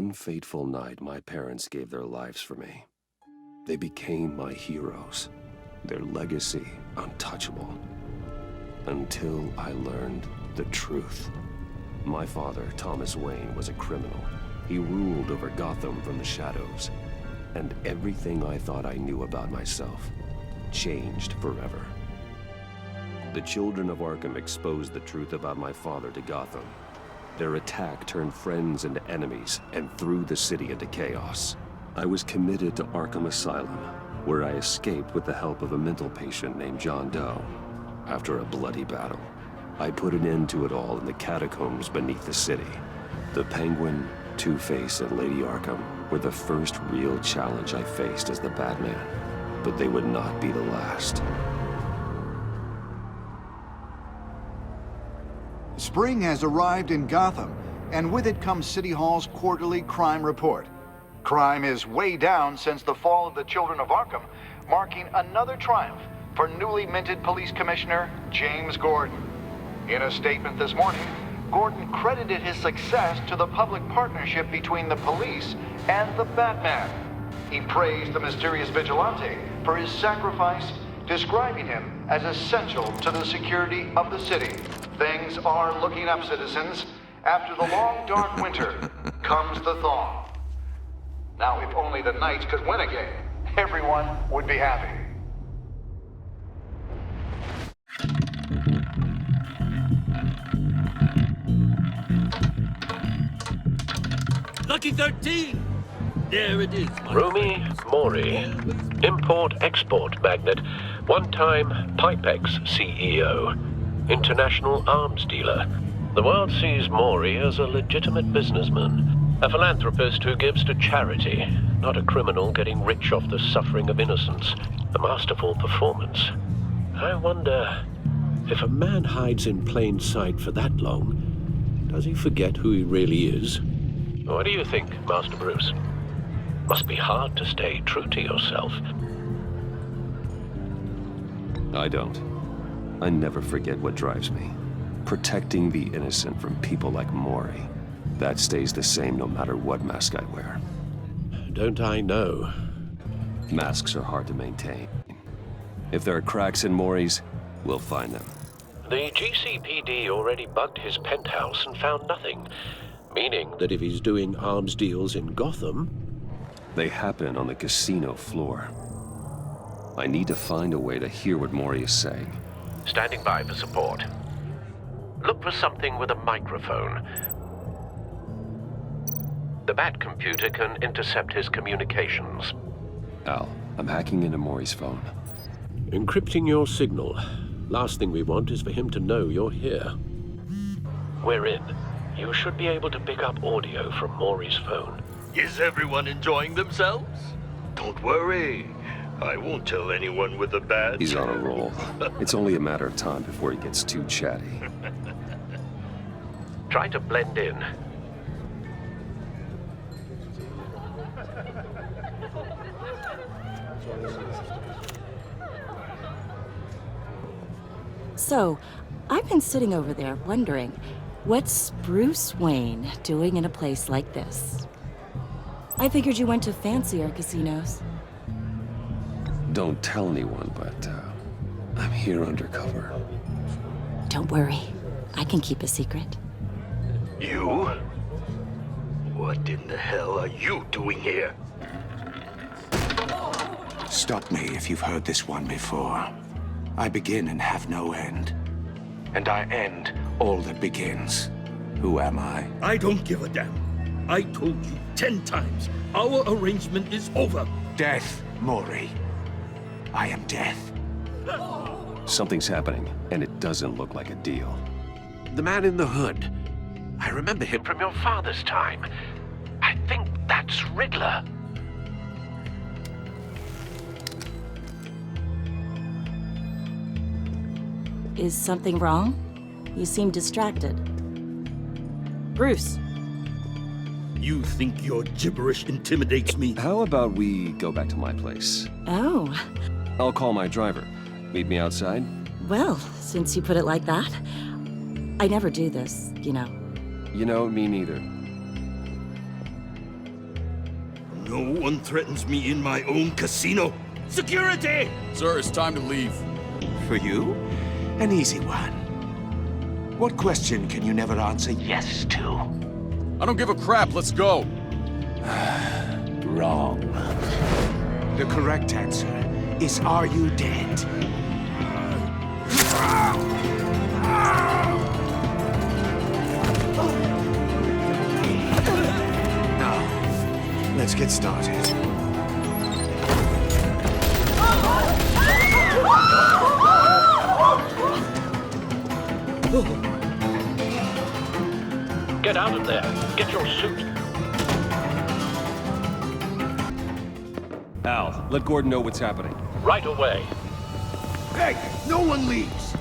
one fateful night, my parents gave their lives for me. They became my heroes, their legacy untouchable. Until I learned the truth. My father, Thomas Wayne, was a criminal. He ruled over Gotham from the shadows. And everything I thought I knew about myself changed forever. The children of Arkham exposed the truth about my father to Gotham. Their attack turned friends into enemies and threw the city into chaos. I was committed to Arkham Asylum, where I escaped with the help of a mental patient named John Doe. After a bloody battle, I put an end to it all in the catacombs beneath the city. The Penguin, Two-Face, and Lady Arkham were the first real challenge I faced as the Batman, but they would not be the last. Spring has arrived in Gotham, and with it comes City Hall's quarterly crime report. Crime is way down since the fall of the Children of Arkham, marking another triumph for newly minted Police Commissioner James Gordon. In a statement this morning, Gordon credited his success to the public partnership between the police and the Batman. He praised the mysterious vigilante for his sacrifice, describing him as essential to the security of the city. Things are looking up, citizens. After the long, dark winter comes the thaw. Now, if only the Knights could win again, everyone would be happy. Lucky 13! There it is. Rumi Mori, import-export magnate, one-time Pipex CEO, international arms dealer. The world sees Mori as a legitimate businessman, a philanthropist who gives to charity, not a criminal getting rich off the suffering of innocence. A masterful performance. I wonder, if a man hides in plain sight for that long, does he forget who he really is? What do you think, Master Bruce? Must be hard to stay true to yourself. I don't. I never forget what drives me. Protecting the innocent from people like Mori. That stays the same no matter what mask I wear. Don't I know? Masks are hard to maintain. If there are cracks in Mori's, we'll find them. The GCPD already bugged his penthouse and found nothing. Meaning that if he's doing arms deals in Gotham... They happen on the casino floor. I need to find a way to hear what Mori is saying. Standing by for support. Look for something with a microphone. The Bat computer can intercept his communications. Al, I'm hacking into Mori's phone. Encrypting your signal. Last thing we want is for him to know you're here. We're in. You should be able to pick up audio from Mori's phone. Is everyone enjoying themselves? Don't worry. I won't tell anyone with a bat. He's on a roll. It's only a matter of time before he gets too chatty. Try to blend in. So, I've been sitting over there wondering, what's Bruce Wayne doing in a place like this? I figured you went to fancier casinos. Don't tell anyone, but I'm here undercover. Don't worry, I can keep a secret. You? What in the hell are you doing here? Stop me if you've heard this one before. I begin and have no end. And I end all that begins. Who am I? I don't give a damn. I told you 10 times. Our arrangement is over. Death, Mori. I am death. Something's happening, and it doesn't look like a deal. The man in the hood. I remember him from your father's time. I think that's Riddler. Is something wrong? You seem distracted. Bruce. You think your gibberish intimidates me? How about we go back to my place? Oh. I'll call my driver. Meet me outside? Well, since you put it like that, I never do this, you know. You know, me neither. No one threatens me in my own casino. Security! Sir, it's time to leave. For you, an easy one. What question can you never answer yes to? I don't give a crap. Let's go. Wrong. The correct answer is, are you dead? Now, let's get started. Get out of there. Get your suit. Al, let Gordon know what's happening. Right away. Hey, no one leaves!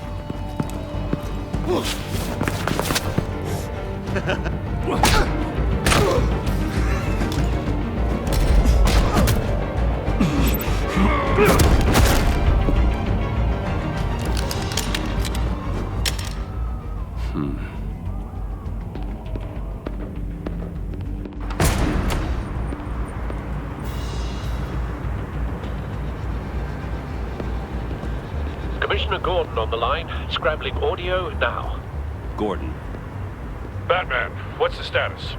Commissioner Gordon on the line. Scrambling audio now. Gordon. Batman, what's the status?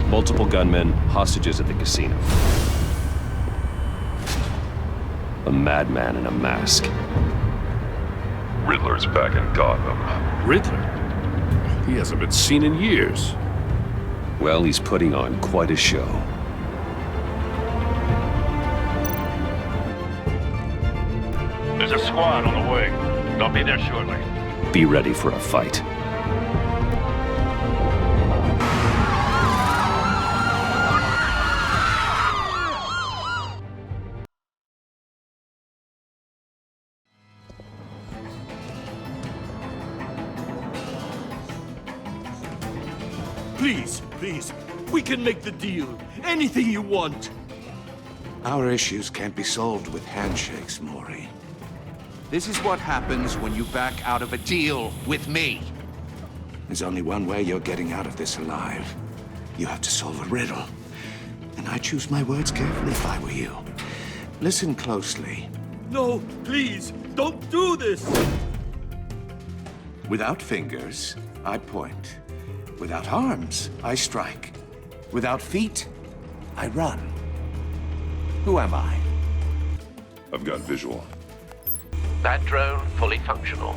Multiple gunmen, hostages at the casino. A madman in a mask. Riddler's back in Gotham. Riddler? He hasn't been seen in years. Well, he's putting on quite a show. There's a squad on the way. They'll be there shortly. Be ready for a fight. Please, please, we can make the deal. Anything you want. Our issues can't be solved with handshakes, Maury. This is what happens when you back out of a deal with me. There's only one way you're getting out of this alive. You have to solve a riddle. And I choose my words carefully if I were you. Listen closely. No, please, don't do this. Without fingers, I point. Without arms, I strike. Without feet, I run. Who am I? I've got visual. That drone fully functional.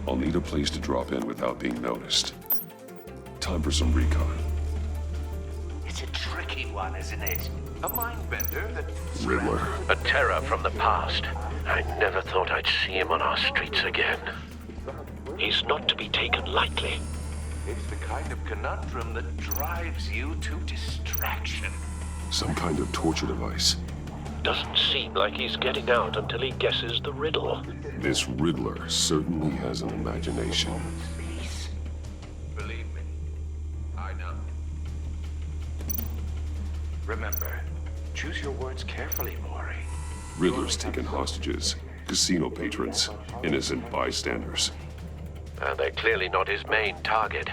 I'll need a place to drop in without being noticed. Time for some recon. It's a tricky one, isn't it? A mind bender that... Riddler. A terror from the past. I never thought I'd see him on our streets again. He's not to be taken lightly. It's the kind of conundrum that drives you to distraction. Some kind of torture device. Doesn't seem like he's getting out until he guesses the riddle. This Riddler certainly has an imagination. Please. Believe me, I know. Remember, choose your words carefully, Maury. Riddler's taken hostages, casino patrons, innocent bystanders. They're clearly not his main target.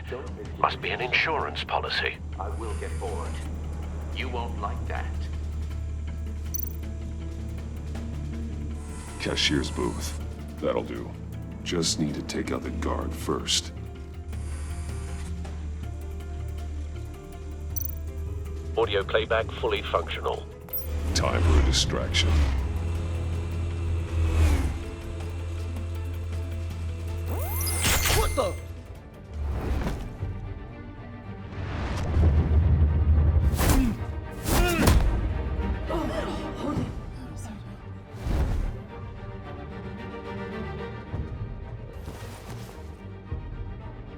Must be an insurance policy. I will get bored. You won't like that. Cashier's booth. That'll do. Just need to take out the guard first. Audio playback fully functional. Time for a distraction. What the?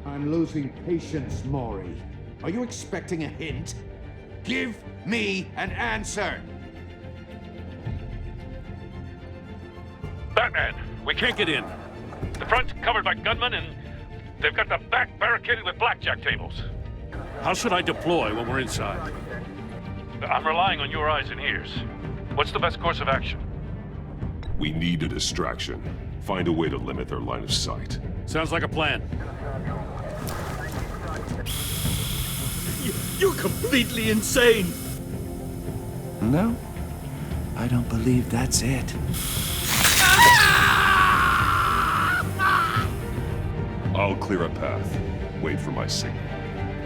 I'm losing patience, Maury. Are you expecting a hint? Give me an answer! Batman, we can't get in. The front's covered by gunmen and they've got the back barricaded with blackjack tables. How should I deploy when we're inside? I'm relying on your eyes and ears. What's the best course of action? We need a distraction. Find a way to limit their line of sight. Sounds like a plan. You're completely insane! No, I don't believe that's it. I'll clear a path. Wait for my signal.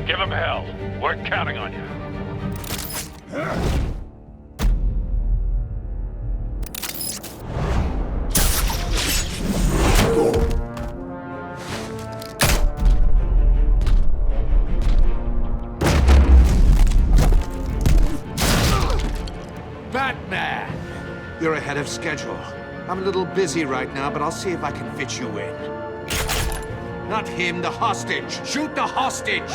Give him hell. We're counting on you. Batman! You're ahead of schedule. I'm a little busy right now, but I'll see if I can fit you in. Not him, the hostage! Shoot the hostage!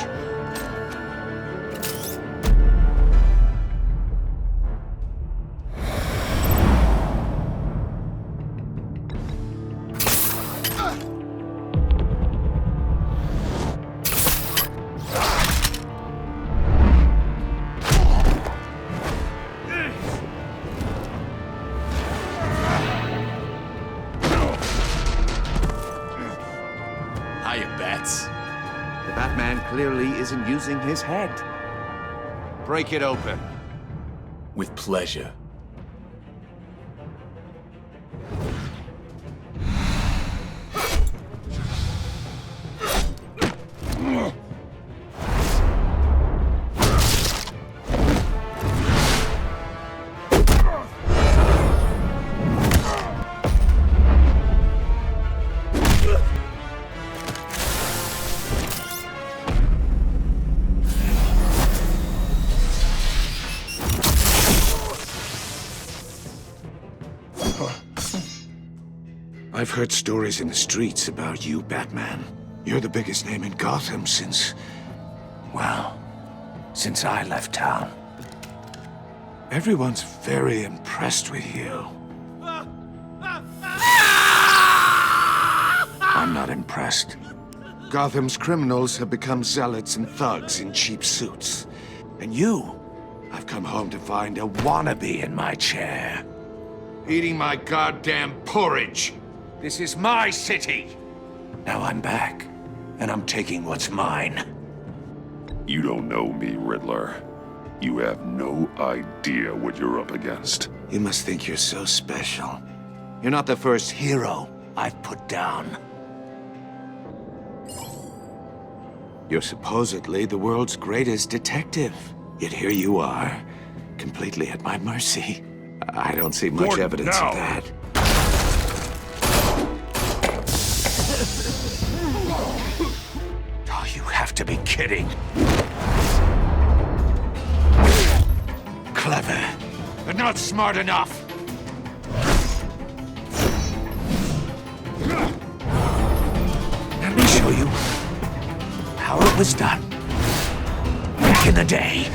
The Batman clearly isn't using his head. Break it open. With pleasure. I've heard stories in the streets about you, Batman. You're the biggest name in Gotham since... well, since I left town. Everyone's very impressed with you. I'm not impressed. Gotham's criminals have become zealots and thugs in cheap suits. And you, I've come home to find a wannabe in my chair. Eating my goddamn porridge! This is my city! Now I'm back, and I'm taking what's mine. You don't know me, Riddler. You have no idea what you're up against. You must think you're so special. You're not the first hero I've put down. You're supposedly the world's greatest detective. Yet here you are, completely at my mercy. I don't see much Gordon, evidence now. of that. Oh, you have to be kidding. Clever, but not smart enough. Let me show you how it was done back in the day.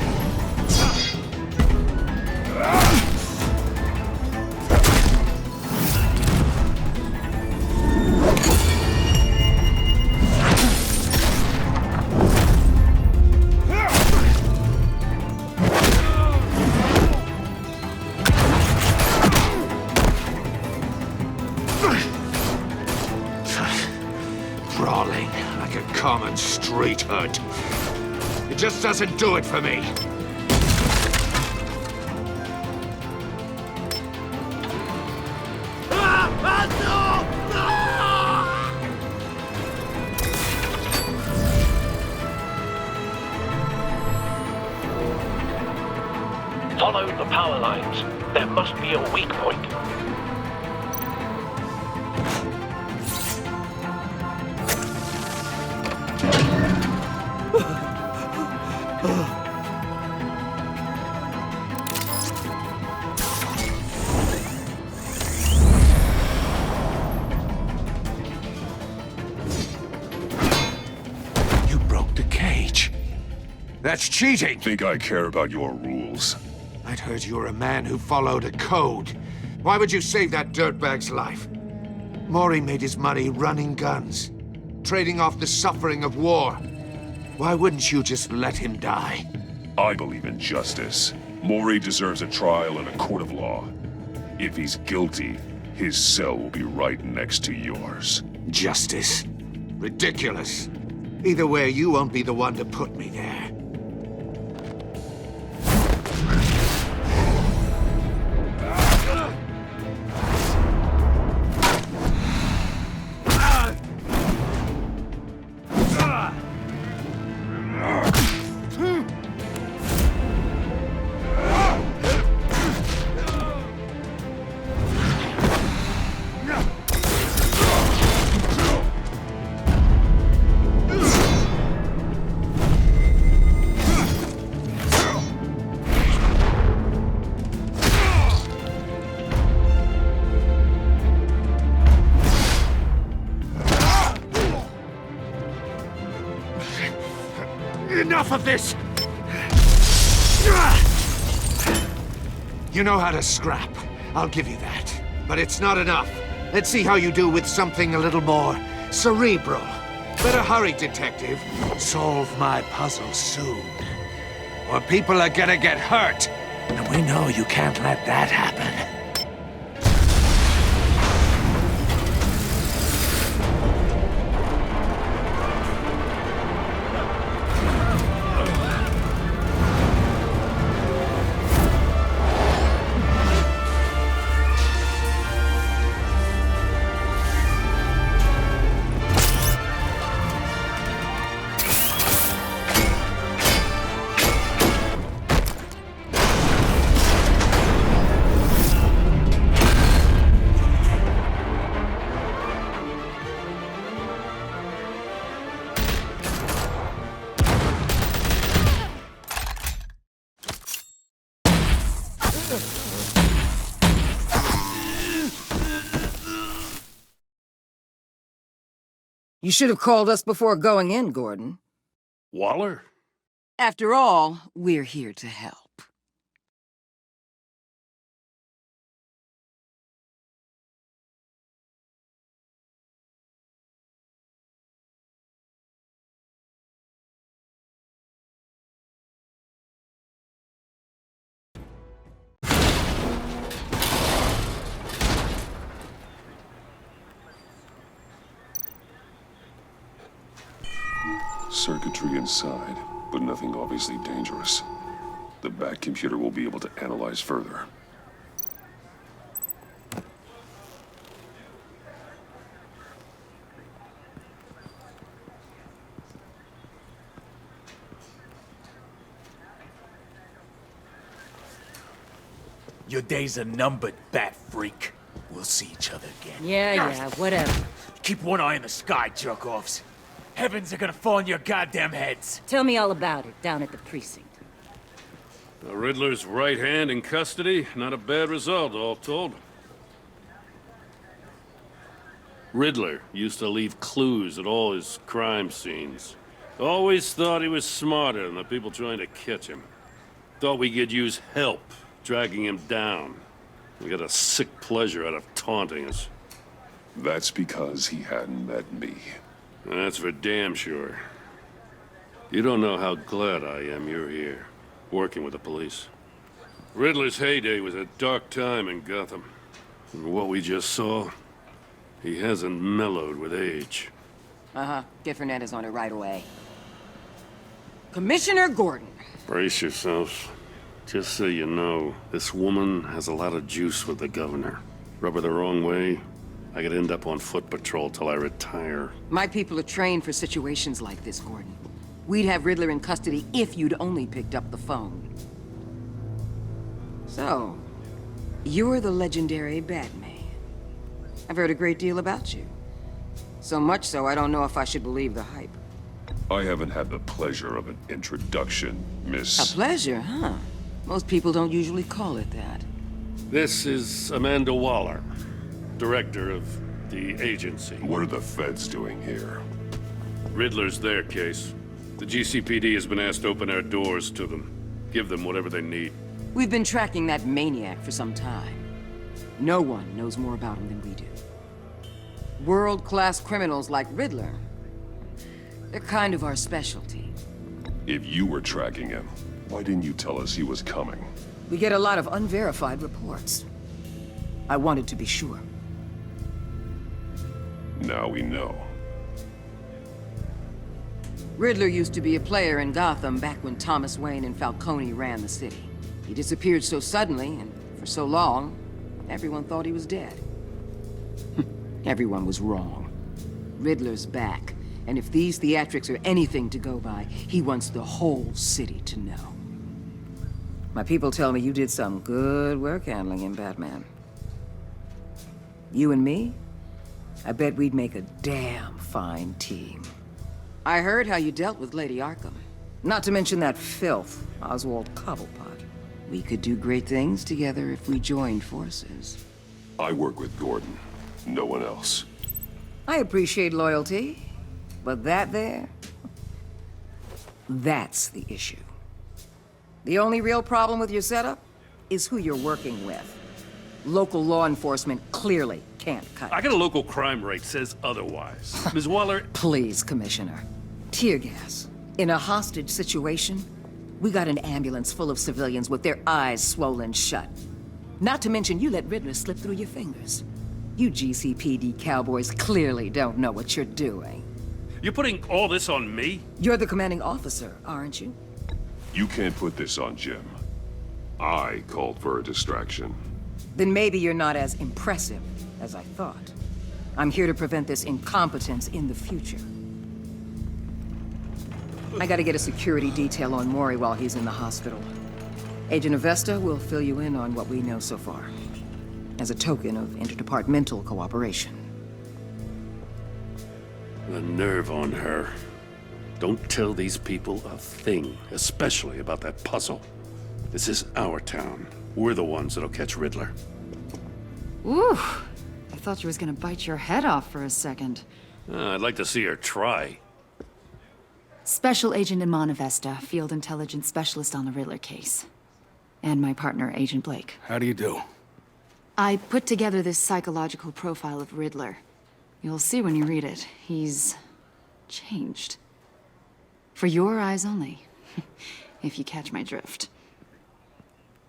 Brawling like a common street hood. It just doesn't do it for me. Follow the power lines. There must be a weak point. You broke the cage. That's cheating. Think I care about your rules? I'd heard you were a man who followed a code. Why would you save that dirtbag's life? Mori made his money running guns, trading off the suffering of war. Why wouldn't you just let him die? I believe in justice. Mori deserves a trial in a court of law. If he's guilty, His cell will be right next to yours. Justice. Ridiculous. Either way, you won't be the one to put me there. Enough of this! You know how to scrap. I'll give you that. But it's not enough. Let's see how you do with something a little more cerebral. Better hurry, detective. Solve my puzzle soon. Or people are gonna get hurt. And we know you can't let that happen. You should have called us before going in, Gordon. Waller? After all, we're here to help. Circuitry inside, but nothing obviously dangerous. The back computer will be able to analyze further. Your days are numbered, bat freak. We'll see each other again. Yeah, whatever. Keep one eye in the sky, jerk-offs. Heavens are gonna fall on your goddamn heads. Tell me all about it down at the precinct. The Riddler's right hand in custody. Not a bad result, all told. Riddler used to leave clues at all his crime scenes. Always thought he was smarter than the people trying to catch him. Thought we could use help dragging him down. We got a sick pleasure out of taunting us. That's because he hadn't met me. That's for damn sure. You don't know how glad I am you're here, working with the police. Riddler's heyday was a dark time in Gotham. And what we just saw, he hasn't mellowed with age. Get Fernandez on it right away. Commissioner Gordon. Brace yourselves. Just so you know, this woman has a lot of juice with the governor. Rub her the wrong way, I could end up on foot patrol till I retire. My people are trained for situations like this, Gordon. We'd have Riddler in custody if you'd only picked up the phone. So, you're the legendary Batman. I've heard a great deal about you. So much so, I don't know if I should believe the hype. I haven't had the pleasure of an introduction, Miss... A pleasure, huh? Most people don't usually call it that. This is Amanda Waller, director of the agency. What are the feds doing here? Riddler's their case. The GCPD has been asked to open our doors to them. Give them whatever they need. We've been tracking that maniac for some time. No one knows more about him than we do. World-class criminals like Riddler. They're kind of our specialty. If you were tracking him, why didn't you tell us he was coming? We get a lot of unverified reports. I wanted to be sure. Now we know. Riddler used to be a player in Gotham back when Thomas Wayne and Falcone ran the city. He disappeared so suddenly and for so long, everyone thought he was dead. Everyone was wrong. Riddler's back, and if these theatrics are anything to go by, he wants the whole city to know. My people tell me you did some good work handling him, Batman. You and me? I bet we'd make a damn fine team. I heard how you dealt with Lady Arkham. Not to mention that filth, Oswald Cobblepot. We could do great things together if we joined forces. I work with Gordon. No one else. I appreciate loyalty, but that there... that's the issue. The only real problem with your setup is who you're working with. Local law enforcement clearly can't cut it. I got a local crime rate says otherwise. Ms. Waller... Please, Commissioner. Tear gas. In a hostage situation, we got an ambulance full of civilians with their eyes swollen shut. Not to mention you let Riddler slip through your fingers. You GCPD cowboys clearly don't know what you're doing. You're putting all this on me? You're the commanding officer, aren't you? You can't put this on Jim. I called for a distraction. Then maybe you're not as impressive as I thought. I'm here to prevent this incompetence in the future. I gotta get a security detail on Mori while he's in the hospital. Agent Avesta will fill you in on what we know so far, as a token of interdepartmental cooperation. The nerve on her. Don't tell these people a thing, especially about that puzzle. This is our town. We're the ones that'll catch Riddler. Ooh, I thought you was gonna bite your head off for a second. I'd like to see her try. Special Agent Iman Avesta, Field Intelligence Specialist on the Riddler case. And my partner, Agent Blake. How do you do? I put together this psychological profile of Riddler. You'll see when you read it. He's... changed. For your eyes only, if you catch my drift.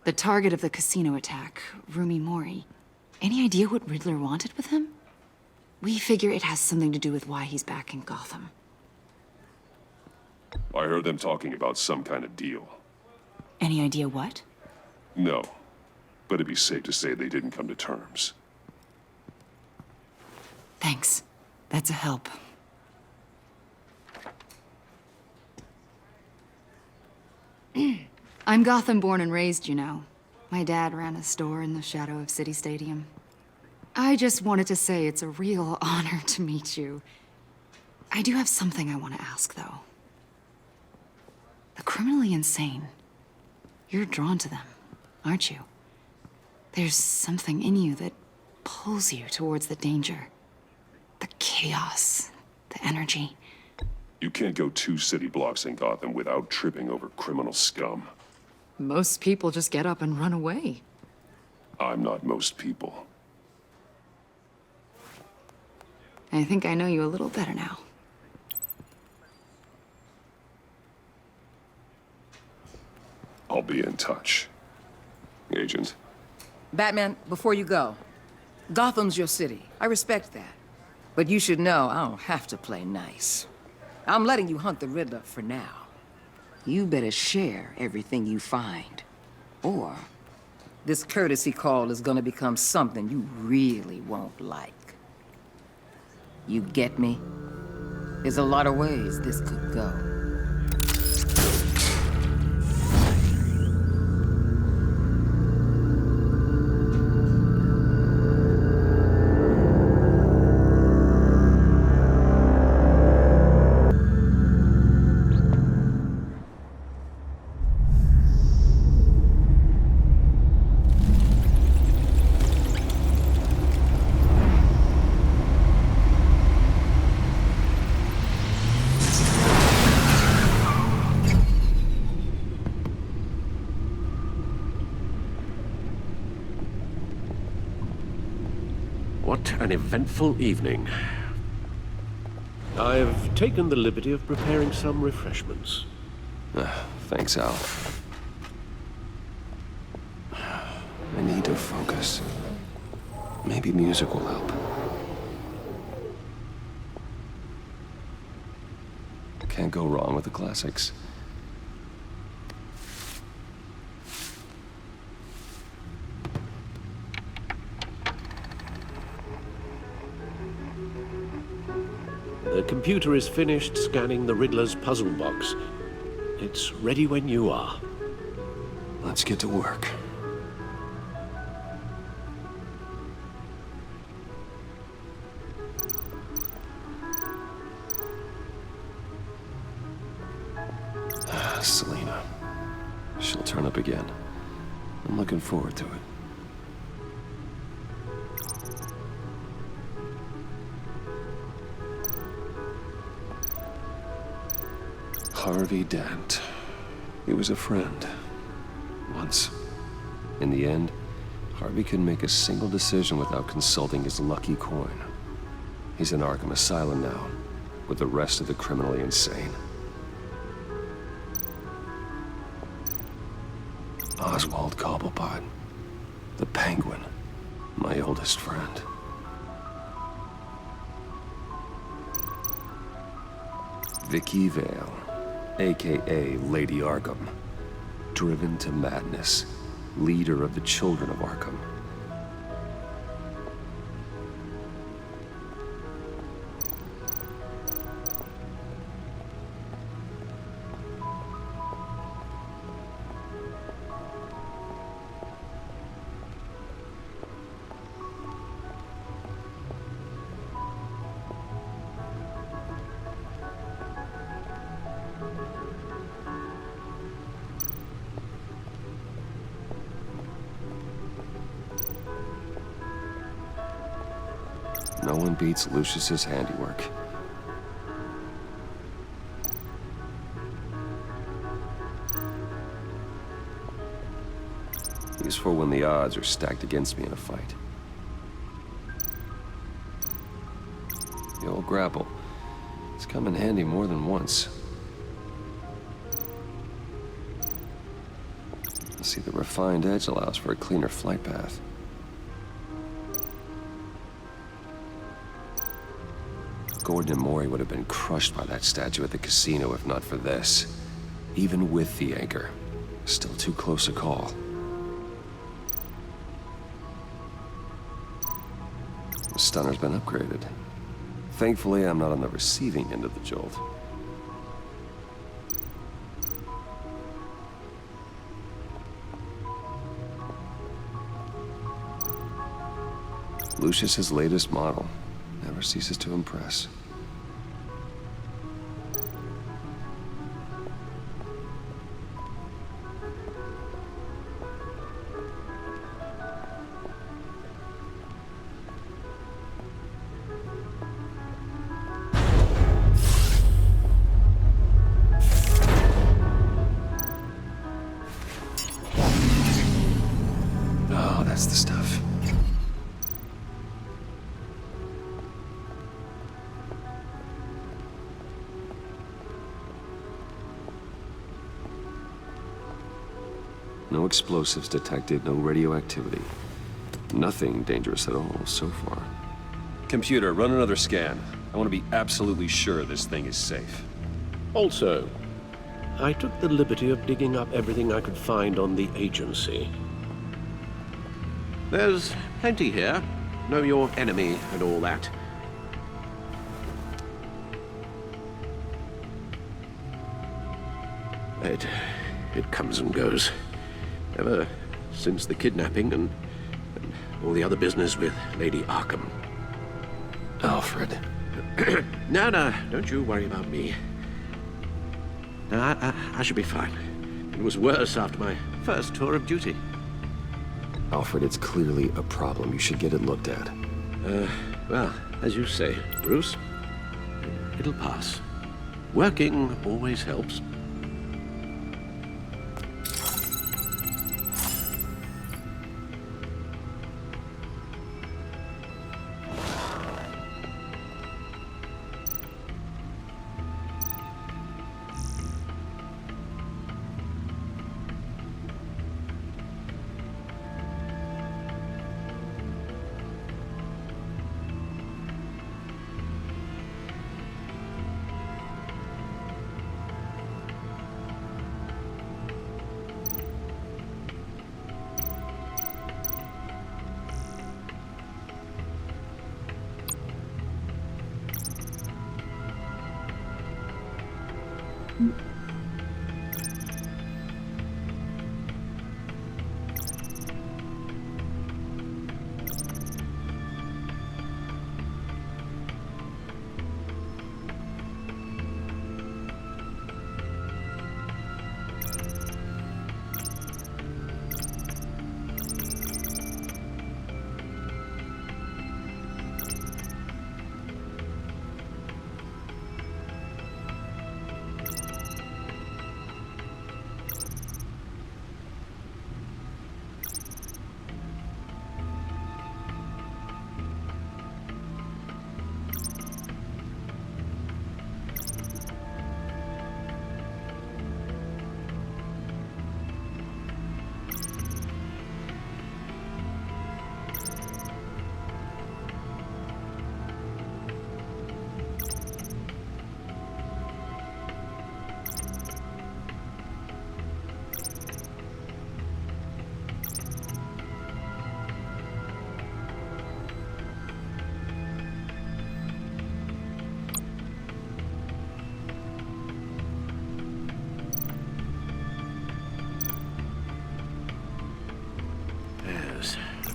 The target of the casino attack, Rumi Mori. Any idea what Riddler wanted with him? We figure it has something to do with why he's back in Gotham. I heard them talking about some kind of deal. Any idea what? No, but it'd be safe to say they didn't come to terms. Thanks. That's a help. I'm Gotham born and raised, you know. My dad ran a store in the shadow of City Stadium. I just wanted to say it's a real honor to meet you. I do have something I want to ask, though. The criminally insane. You're drawn to them, aren't you? There's something in you that pulls you towards the danger. The chaos, the energy. You can't go 2 city blocks in Gotham without tripping over criminal scum. Most people just get up and run away. I'm not most people. I think I know you a little better now. I'll be in touch. Agent. Batman, before you go, Gotham's your city. I respect that. But you should know I don't have to play nice. I'm letting you hunt the Riddler for now. You better share everything you find. Or this courtesy call is gonna become something you really won't like. You get me? There's a lot of ways this could go. What an eventful evening. I've taken the liberty of preparing some refreshments. Thanks, Al. I need to focus. Maybe music will help. Can't go wrong with the classics. The computer is finished scanning the Riddler's puzzle box. It's ready when you are. Let's get to work. Selena. She'll turn up again. I'm looking forward to it. Harvey Dent. He was a friend. Once. In the end, Harvey couldn't make a single decision without consulting his lucky coin. He's in Arkham Asylum now, with the rest of the criminally insane. Oswald Cobblepot. The Penguin. My oldest friend. Vicky Vale, a.k.a. Lady Arkham. Driven to madness. Leader of the Children of Arkham. No one beats Lucius's handiwork. Useful when the odds are stacked against me in a fight. The old grapple. It's come in handy more than once. See, the refined edge allows for a cleaner flight path. Gordon and Mori would have been crushed by that statue at the casino if not for this. Even with the anchor. Still too close a call. The stunner's been upgraded. Thankfully, I'm not on the receiving end of the jolt. Lucius's latest model never ceases to impress. Oh, that's the stuff. No explosives detected, no radioactivity. Nothing dangerous at all so far. Computer, run another scan. I want to be absolutely sure this thing is safe. Also, I took the liberty of digging up everything I could find on the agency. There's plenty here. Know your enemy and all that. It comes and goes. Ever since the kidnapping and all the other business with Lady Arkham. Alfred. No, don't you worry about me. No, I should be fine. It was worse after my first tour of duty. Alfred, it's clearly a problem. You should get it looked at. Well, as you say, Bruce, it'll pass. Working always helps.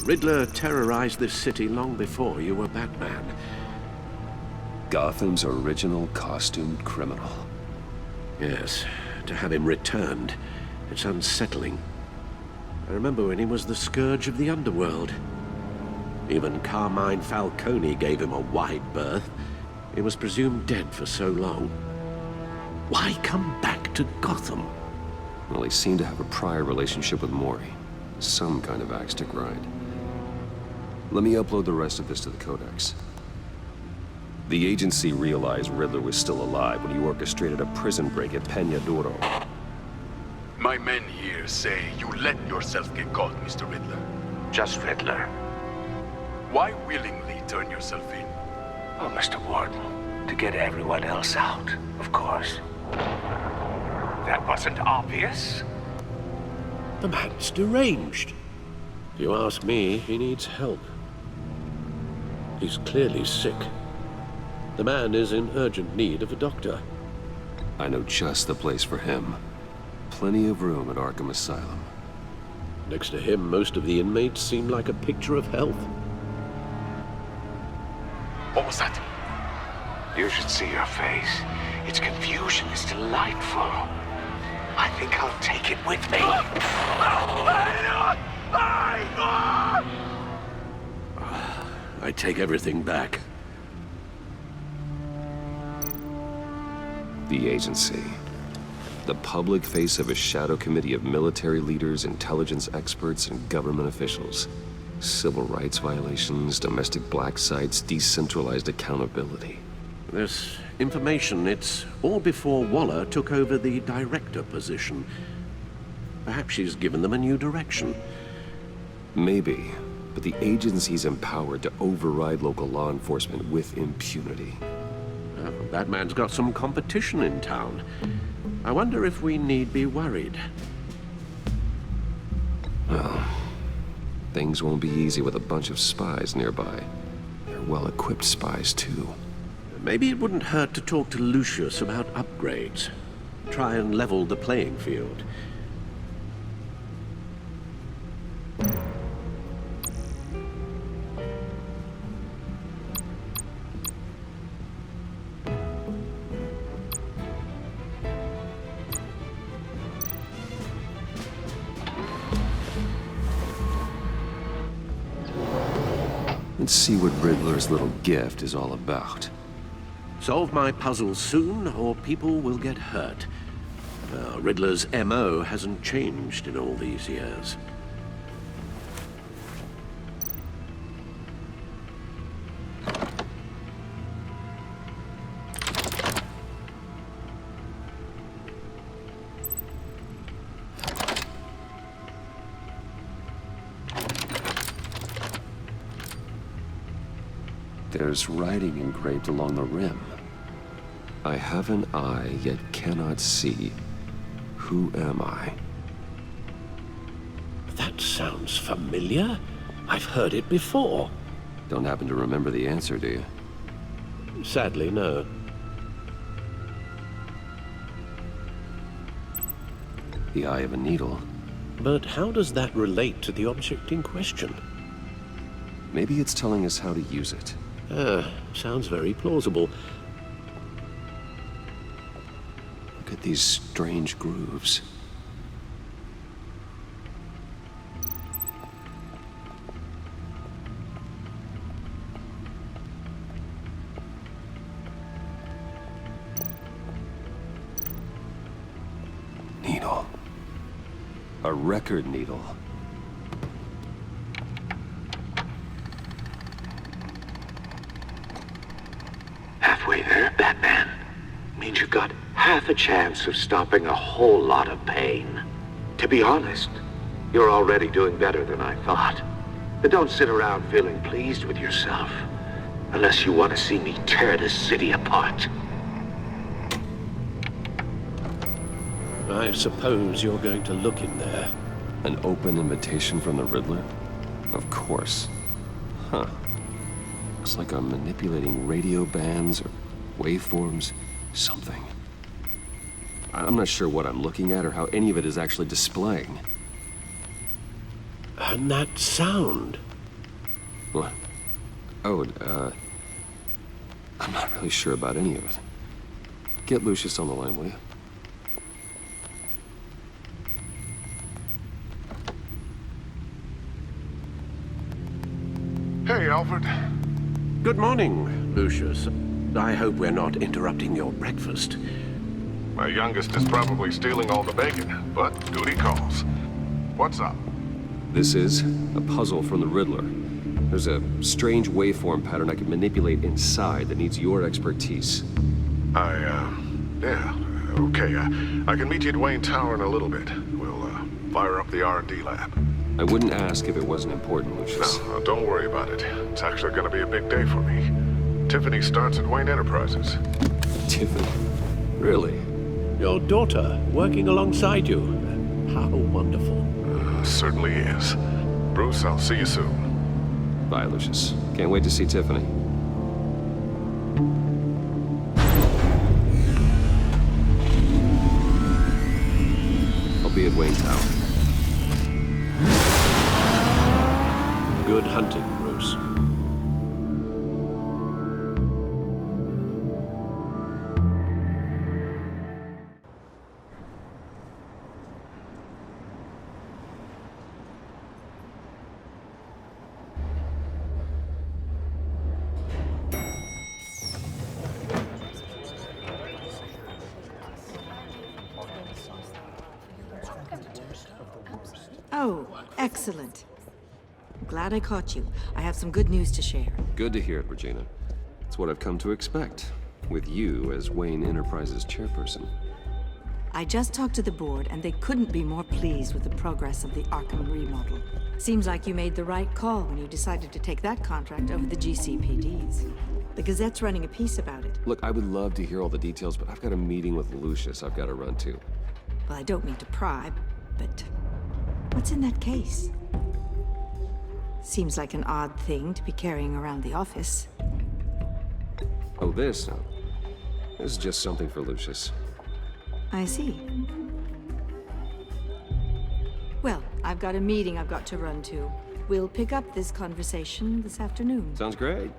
Riddler terrorized this city long before you were Batman. Gotham's original costumed criminal. Yes, to have him returned, it's unsettling. I remember when he was the scourge of the underworld. Even Carmine Falcone gave him a wide berth. He was presumed dead for so long. Why come back to Gotham? Well, he seemed to have a prior relationship with Mori. Some kind of axe to grind. Let me upload the rest of this to the Codex. The agency realized Riddler was still alive when he orchestrated a prison break at Peñadoro. My men here say you let yourself get caught, Mr. Riddler. Just Riddler. Why willingly turn yourself in? Oh, Mr. Warden, to get everyone else out, of course. That wasn't obvious. The man's deranged. If you ask me, he needs help. He's clearly sick. The man is in urgent need of a doctor. I know just the place for him. Plenty of room at Arkham Asylum. Next to him, most of the inmates seem like a picture of health. What was that? You should see your face. Its confusion is delightful. I think I'll take it with me. I take everything back. The agency. The public face of a shadow committee of military leaders, intelligence experts, and government officials. Civil rights violations, domestic black sites, decentralized accountability. This information, it's all before Waller took over the director position. Perhaps she's given them a new direction. Maybe, but the agency's empowered to override local law enforcement with impunity. Batman's got some competition in town. I wonder if we need be worried. Well, things won't be easy with a bunch of spies nearby. They're well-equipped spies, too. Maybe it wouldn't hurt to talk to Lucius about upgrades. Try and level the playing field. Let's see what Riddler's little gift is all about. Solve my puzzle soon, or people will get hurt. Riddler's MO hasn't changed in all these years. There's writing engraved along the rim. I have an eye, yet cannot see. Who am I? That sounds familiar. I've heard it before. Don't happen to remember the answer, do you? Sadly, no. The eye of a needle. But how does that relate to the object in question? Maybe it's telling us how to use it. Sounds very plausible. Look at these strange grooves. Needle. A record needle. Halfway there, Batman. Means you've got half a chance of stopping a whole lot of pain. To be honest, you're already doing better than I thought. But don't sit around feeling pleased with yourself. Unless you want to see me tear this city apart. I suppose you're going to look in there. An open invitation from the Riddler? Of course. Huh. Looks like I'm manipulating radio bands or waveforms, something. I'm not sure what I'm looking at or how any of it is actually displaying. And that sound? What? Oh, I'm not really sure about any of it. Get Lucius on the line, will you? Hey, Alfred. Good morning, Lucius. I hope we're not interrupting your breakfast. My youngest is probably stealing all the bacon, but duty calls. What's up? This is a puzzle from the Riddler. There's a strange waveform pattern I can manipulate inside that needs your expertise. Yeah, okay. I can meet you at Wayne Tower in a little bit. We'll, fire up the R&D lab. I wouldn't ask if it wasn't important, Lucius. No, don't worry about it. It's actually gonna be a big day for me. Tiffany starts at Wayne Enterprises. Tiffany? Really? Your daughter working alongside you. How wonderful. Certainly is. Bruce, I'll see you soon. Bye, Lucius. Can't wait to see Tiffany. I'll be at Wayne Tower. Good hunting, Bruce. Oh, excellent. Glad I caught you. I have some good news to share. Good to hear it, Regina. It's what I've come to expect, with you as Wayne Enterprises chairperson. I just talked to the board, and they couldn't be more pleased with the progress of the Arkham remodel. Seems like you made the right call when you decided to take that contract over the GCPD's. The Gazette's running a piece about it. Look, I would love to hear all the details, but I've got a meeting with Lucius I've got to run to. Well, I don't mean to pry, but what's in that case? Seems like an odd thing to be carrying around the office. Oh, this? No. This is just something for Lucius. I see. Well, I've got a meeting I've got to run to. We'll pick up this conversation this afternoon. Sounds great.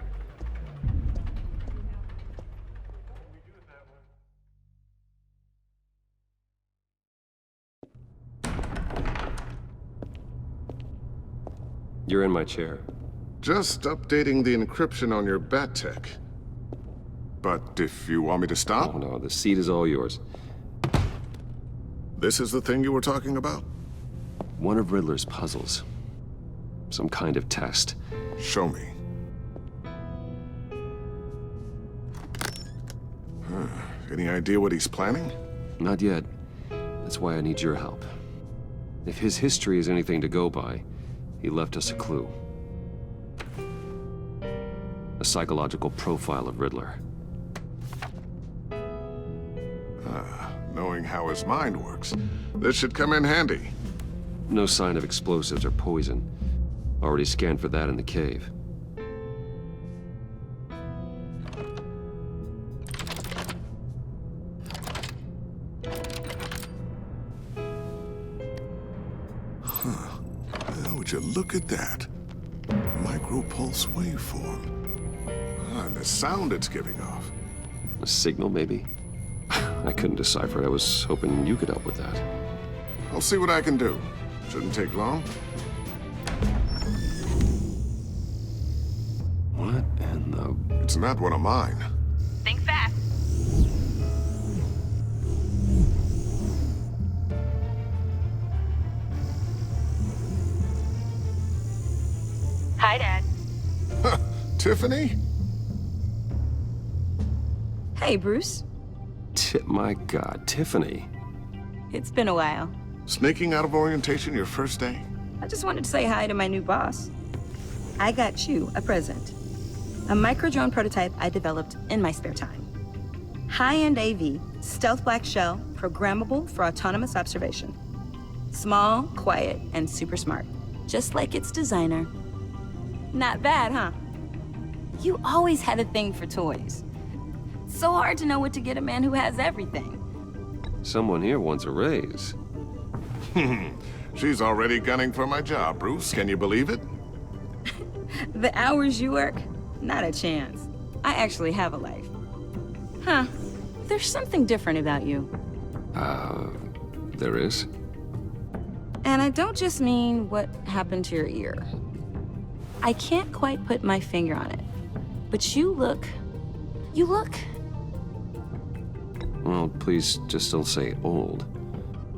You're in my chair. Just updating the encryption on your bat tech. But if you want me to stop? Oh, no, the seat is all yours. This is the thing you were talking about? One of Riddler's puzzles. Some kind of test. Show me. Any idea what he's planning? Not yet. That's why I need your help. If his history is anything to go by, he left us a clue. A psychological profile of Riddler. Knowing how his mind works, this should come in handy. No sign of explosives or poison. Already scanned for that in the cave. you look at that? Micropulse waveform. And the sound it's giving off. A signal, maybe? I couldn't decipher it. I was hoping you could help with that. I'll see what I can do. Shouldn't take long. What in the... It's not one of mine. Think fast. Hi, Dad. Tiffany? Hey, Bruce. My God, Tiffany. It's been a while. Sneaking out of orientation your first day? I just wanted to say hi to my new boss. I got you a present. A micro-drone prototype I developed in my spare time. High-end AV, stealth black shell, programmable for autonomous observation. Small, quiet, and super smart. Just like its designer. Not bad, huh? You always had a thing for toys. So hard to know what to get a man who has everything. Someone here wants a raise. She's already gunning for my job, Bruce. Can you believe it? The hours you work? Not a chance. I actually have a life. Huh. There's something different about you. There is? And I don't just mean what happened to your ear. I can't quite put my finger on it. But you look... Well, please just don't say old.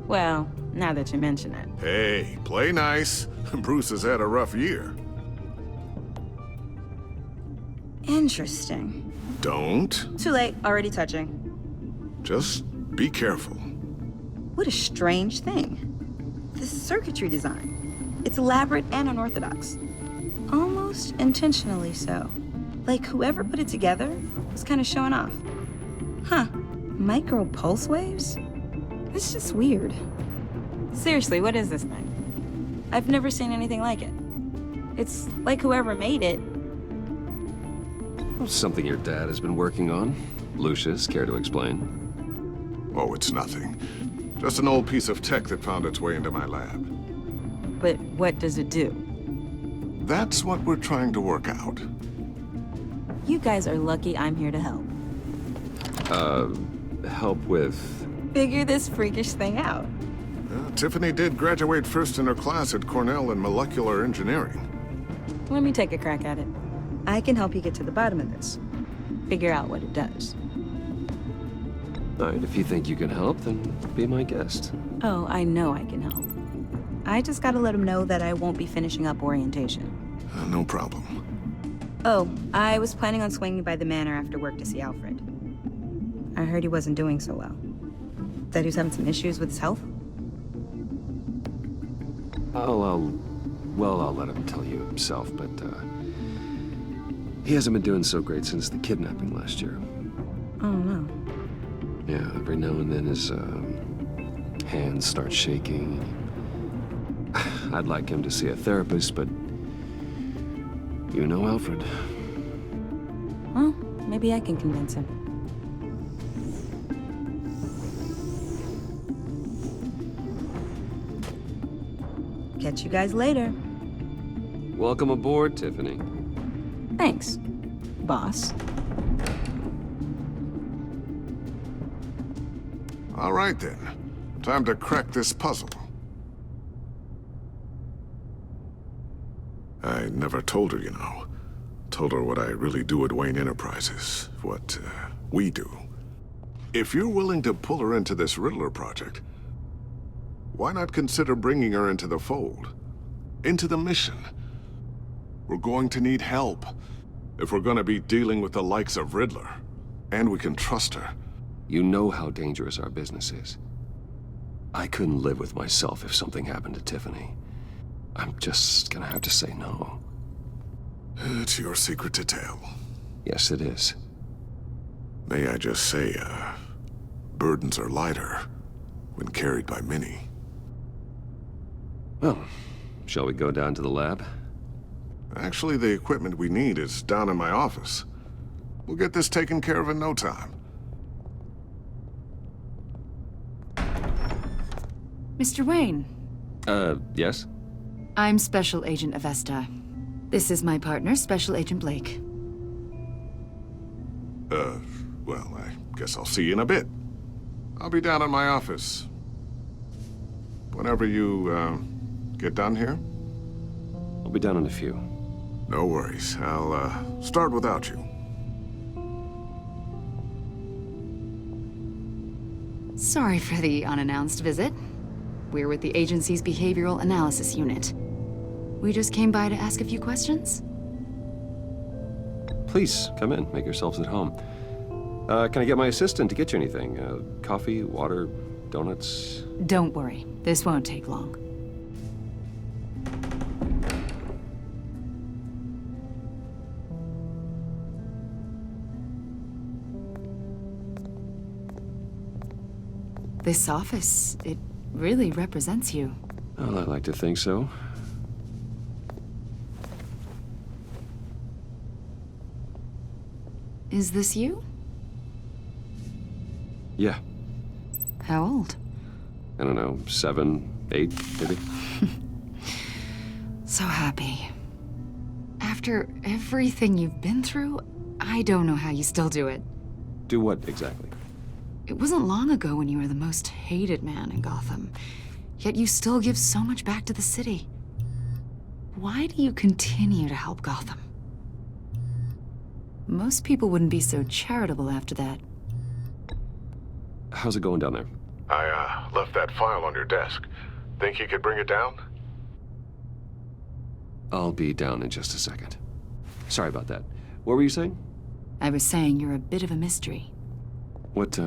Well, now that you mention it. Hey, play nice. Bruce has had a rough year. Interesting. Don't. Too late, already touching. Just be careful. What a strange thing. This circuitry design. It's elaborate and unorthodox. Almost intentionally so. Like whoever put it together was kind of showing off. Huh. Micro pulse waves? It's just weird. Seriously, what is this thing? I've never seen anything like it. It's like whoever made it. Something your dad has been working on. Lucius, care to explain? Oh, it's nothing. Just an old piece of tech that found its way into my lab. But what does it do? That's what we're trying to work out. You guys are lucky I'm here to help. Help with... Figure this freakish thing out. Tiffany did graduate first in her class at Cornell in molecular engineering. Let me take a crack at it. I can help you get to the bottom of this. Figure out what it does. All right, if you think you can help, then be my guest. Oh, I know I can help. I just gotta let him know that I won't be finishing up orientation. No problem. Oh, I was planning on swinging by the Manor after work to see Alfred. I heard he wasn't doing so well. That he was having some issues with his health? I'll let him tell you himself, but, he hasn't been doing so great since the kidnapping last year. Oh, no. Yeah, every now and then his, hands start shaking. I'd like him to see a therapist, but you know Alfred. Well, maybe I can convince him. Catch you guys later. Welcome aboard, Tiffany. Thanks, boss. All right, then. Time to crack this puzzle. I never told her, you know. Told her what I really do at Wayne Enterprises. What, we do. If you're willing to pull her into this Riddler project, why not consider bringing her into the fold? Into the mission? We're going to need help if we're going to be dealing with the likes of Riddler. And we can trust her. You know how dangerous our business is. I couldn't live with myself if something happened to Tiffany. I'm just gonna have to say no. It's your secret to tell. Yes, it is. May I just say, burdens are lighter when carried by many. Well, shall we go down to the lab? Actually, the equipment we need is down in my office. We'll get this taken care of in no time. Mr. Wayne. Yes? I'm Special Agent Avesta. This is my partner, Special Agent Blake. Well, I guess I'll see you in a bit. I'll be down in my office. Whenever you, get done here? I'll be down in a few. No worries. I'll, start without you. Sorry for the unannounced visit. We're with the agency's Behavioral Analysis Unit. We just came by to ask a few questions. Please, come in. Make yourselves at home. Can I get my assistant to get you anything? Coffee, water, donuts? Don't worry. This won't take long. This office, it really represents you. Well, I like to think so. Is this you? Yeah. How old? I don't know, 7, 8, maybe? So happy. After everything you've been through, I don't know how you still do it. Do what exactly? It wasn't long ago when you were the most hated man in Gotham, yet you still give so much back to the city. Why do you continue to help Gotham? Most people wouldn't be so charitable after that. How's it going down there? I, left that file on your desk. Think you could bring it down? I'll be down in just a second. Sorry about that. What were you saying? I was saying you're a bit of a mystery. What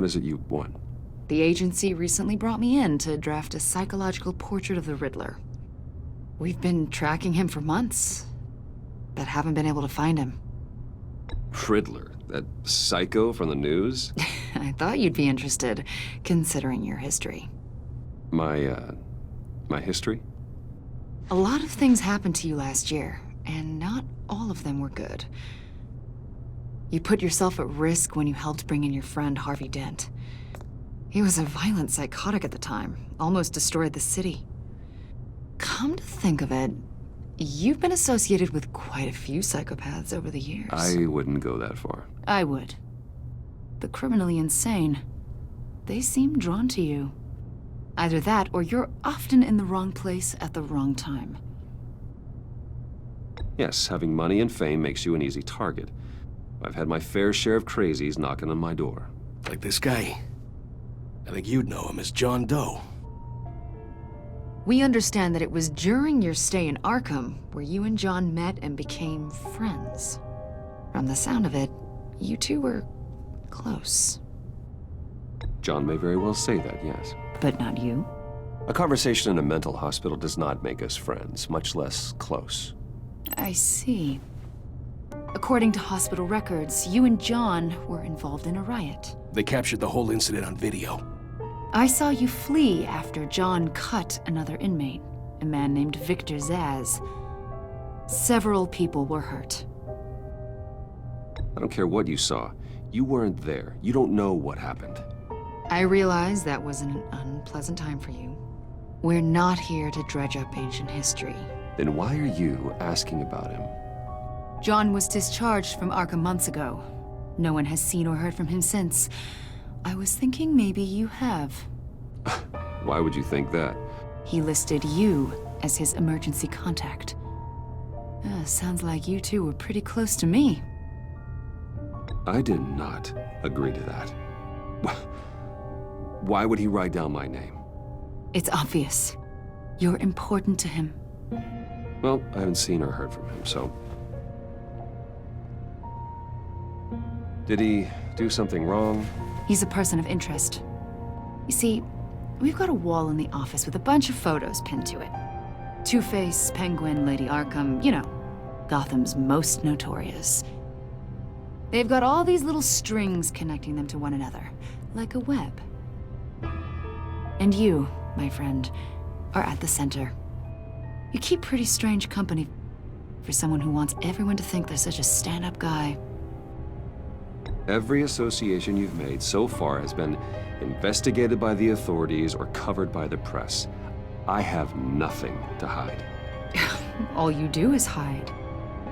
is it you want? The agency recently brought me in to draft a psychological portrait of the Riddler. We've been tracking him for months, but haven't been able to find him. Riddler? That psycho from the news? I thought you'd be interested, considering your history. My history? A lot of things happened to you last year, and not all of them were good. You put yourself at risk when you helped bring in your friend Harvey Dent. He was a violent psychotic at the time, almost destroyed the city. Come to think of it, you've been associated with quite a few psychopaths over the years. I wouldn't go that far. I would. The criminally insane, they seem drawn to you. Either that, or you're often in the wrong place at the wrong time. Yes, having money and fame makes you an easy target. I've had my fair share of crazies knocking on my door. Like this guy. I think you'd know him as John Doe. We understand that it was during your stay in Arkham where you and John met and became friends. From the sound of it, you two were close. John may very well say that, yes. But not you? A conversation in a mental hospital does not make us friends, much less close. I see. According to hospital records, you and John were involved in a riot. They captured the whole incident on video. I saw you flee after John cut another inmate, a man named Victor Zaz. Several people were hurt. I don't care what you saw. You weren't there. You don't know what happened. I realize that was an unpleasant time for you. We're not here to dredge up ancient history. Then why are you asking about him? John was discharged from Arkham months ago. No one has seen or heard from him since. I was thinking maybe you have. Why would you think that? He listed you as his emergency contact. Sounds like you two were pretty close to me. I did not agree to that. Why would he write down my name? It's obvious. You're important to him. Well, I haven't seen or heard from him, so... Did he do something wrong? He's a person of interest. You see, we've got a wall in the office with a bunch of photos pinned to it. Two-Face, Penguin, Lady Arkham, you know, Gotham's most notorious. They've got all these little strings connecting them to one another, like a web. And you, my friend, are at the center. You keep pretty strange company for someone who wants everyone to think they're such a stand-up guy. Every association you've made so far has been investigated by the authorities or covered by the press. I have nothing to hide. All you do is hide.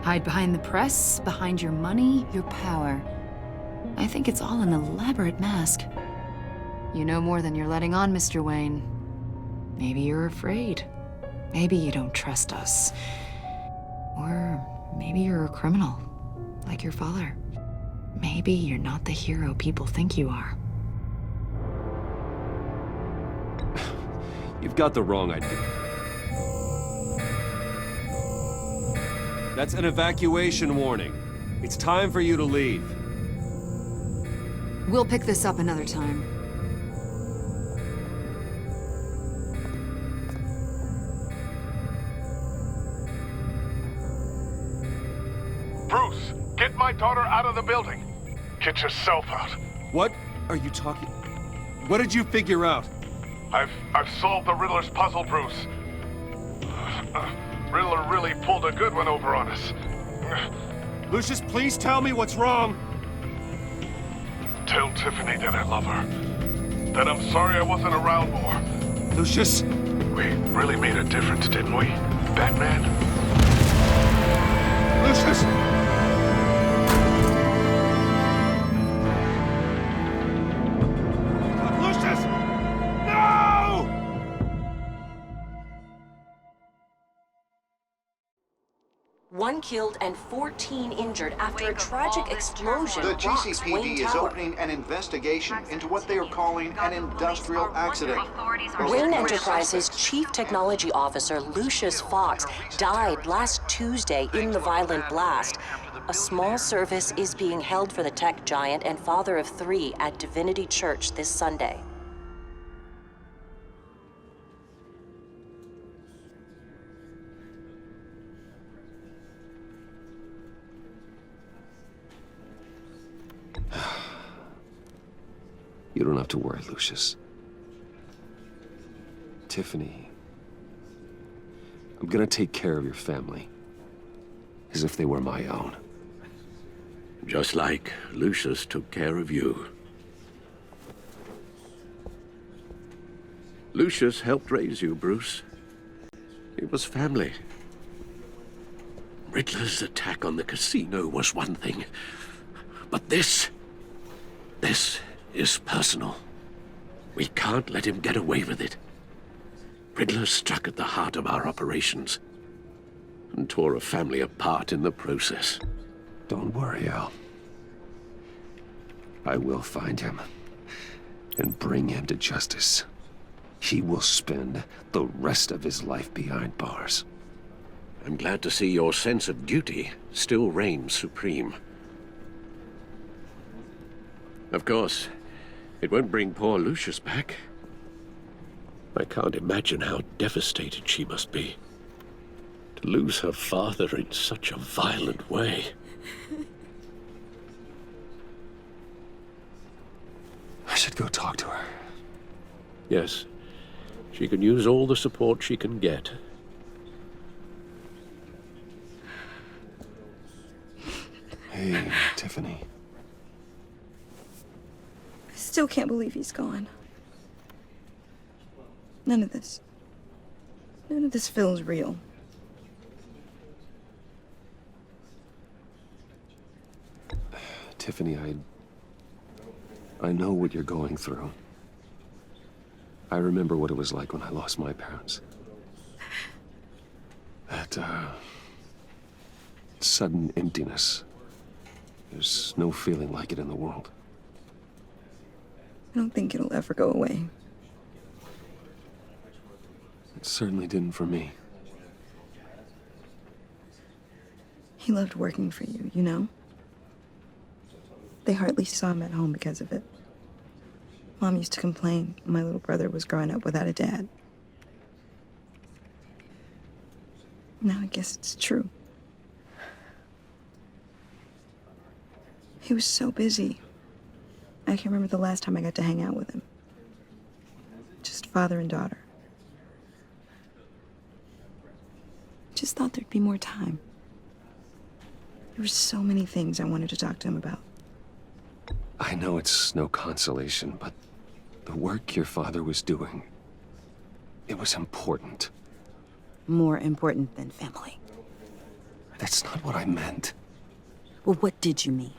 Hide behind the press, behind your money, your power. I think it's all an elaborate mask. You know more than you're letting on, Mr. Wayne. Maybe you're afraid. Maybe you don't trust us. Or maybe you're a criminal, like your father. Maybe you're not the hero people think you are. You've got the wrong idea. That's an evacuation warning. It's time for you to leave. We'll pick this up another time. Bruce, get my daughter out of the building. Get yourself out. What are you talking? What did you figure out? I've solved the Riddler's puzzle, Bruce. Riddler really pulled a good one over on us. Lucius, please tell me what's wrong. Tell Tiffany that I love her. That I'm sorry I wasn't around more. Lucius! We really made a difference, didn't we, Batman? Lucius! Lucius! No! One killed and 14 injured after a tragic explosion The rocks GCPD Wayne is Tower. opening an investigation into what they are calling an industrial accident. Wayne Enterprises' Chief Technology Officer Lucius Fox died last Tuesday in the violent blast. A small service is being held for the tech giant and father of 3 at Divinity Church this Sunday. You don't have to worry, Lucius. Tiffany, I'm gonna take care of your family. As if they were my own. Just like Lucius took care of you. Lucius helped raise you, Bruce. It was family. Riddler's attack on the casino was one thing. But this is personal. We can't let him get away with it. Riddler struck at the heart of our operations and tore a family apart in the process. Don't worry, Al. I will find him and bring him to justice. He will spend the rest of his life behind bars. I'm glad to see your sense of duty still reigns supreme. Of course, it won't bring poor Lucius back. I can't imagine how devastated she must be. To lose her father in such a violent way. I should go talk to her. Yes, she can use all the support she can get. Hey, Tiffany. I still can't believe he's gone. None of this feels real. Tiffany, I know what you're going through. I remember what it was like when I lost my parents. That, sudden emptiness. There's no feeling like it in the world. I don't think it'll ever go away. It certainly didn't for me. He loved working for you, you know? They hardly saw him at home because of it. Mom used to complain when my little brother was growing up without a dad. Now I guess it's true. He was so busy. I can't remember the last time I got to hang out with him. Just father and daughter. Just thought there'd be more time. There were so many things I wanted to talk to him about. I know it's no consolation, but the work your father was doing, It was important. More important than family. That's not what I meant. Well, what did you mean?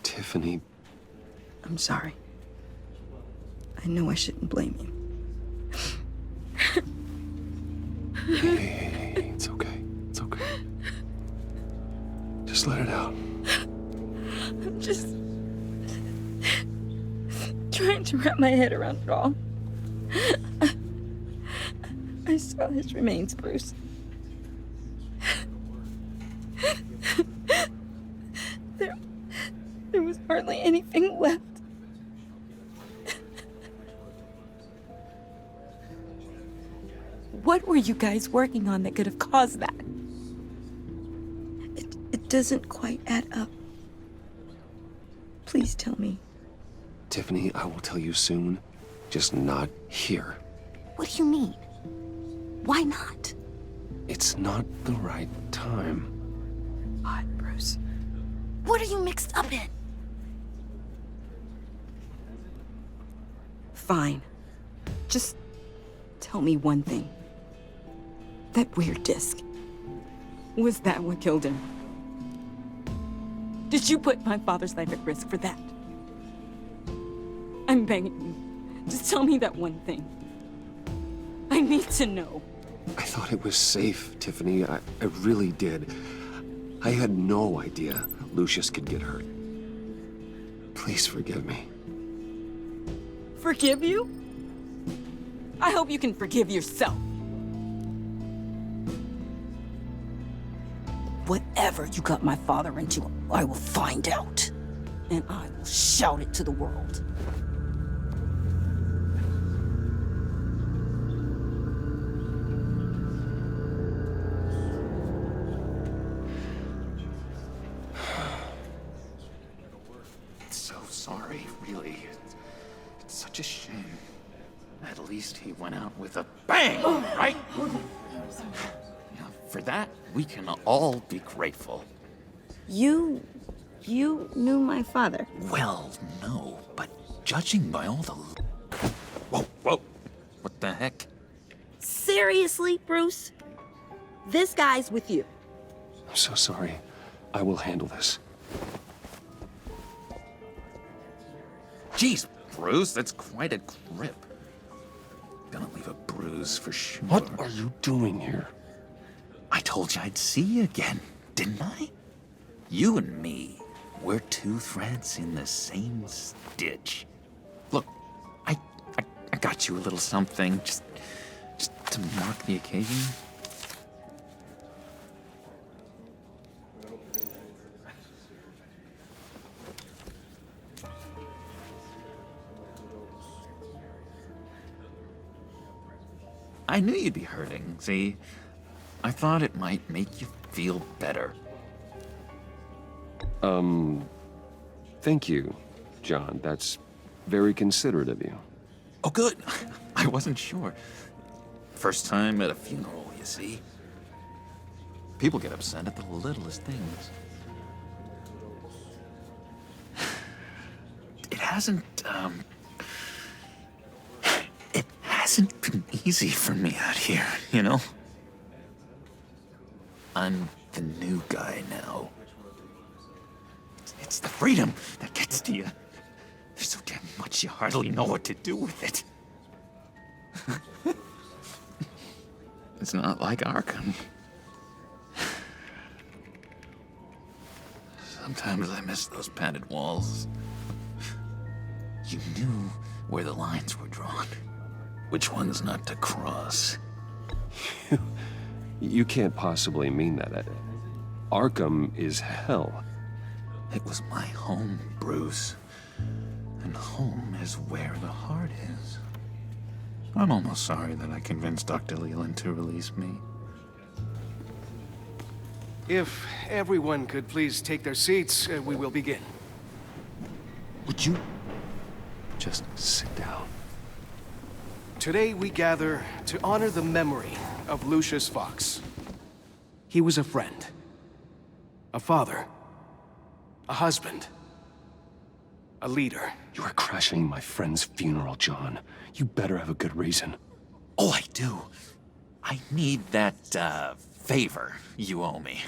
Tiffany... I'm sorry. I know I shouldn't blame you. Hey, it's okay. It's okay. Just let it out. I'm just... trying to wrap my head around it all. I saw his remains, Bruce. There was hardly anything left. What were you guys working on that could have caused that? It doesn't quite add up. Please tell me. Tiffany, I will tell you soon. Just not here. What do you mean? Why not? It's not the right time. What, Bruce? What are you mixed up in? Fine. Just tell me one thing. That weird disc. Was that what killed him? Did you put my father's life at risk for that? I'm begging you. Just tell me that one thing. I need to know. I thought it was safe, Tiffany. I really did. I had no idea Lucius could get hurt. Please forgive me. Forgive you? I hope you can forgive yourself. Whatever you got my father into, I will find out. And I will shout it to the world. So sorry, really. It's such a shame. At least he went out with a bang, right? Yeah, for that, we can all be grateful. You knew my father. Well, no, but judging by all the... Whoa, whoa. What the heck? Seriously, Bruce? This guy's with you. I'm so sorry. I will handle this. Jeez, Bruce, that's quite a grip. Gonna leave a bruise for sure. What are you doing here? I told you I'd see you again, didn't I? You and me, we're two threads in the same stitch. Look, I got you a little something, just to mark the occasion. I knew you'd be hurting, see? I thought it might make you feel better. Thank you, John. That's very considerate of you. Oh, good. I wasn't sure. First time at a funeral, you see? People get upset at the littlest things. It hasn't been easy for me out here, you know? I'm the new guy now. It's the freedom that gets to you. There's so damn much you hardly know what to do with it. It's not like Arkham. Sometimes I miss those padded walls. You knew where the lines were drawn. Which ones not to cross. You can't possibly mean that. Arkham is hell. It was my home, Bruce. And home is where the heart is. I'm almost sorry that I convinced Dr. Leland to release me. If everyone could please take their seats, we will begin. Would you just sit down? Today we gather to honor the memory of Lucius Fox. He was a friend, a father, a husband, A leader. You are crashing my friend's funeral, John. You better have a good reason. Oh, I do. I need that, favor you owe me.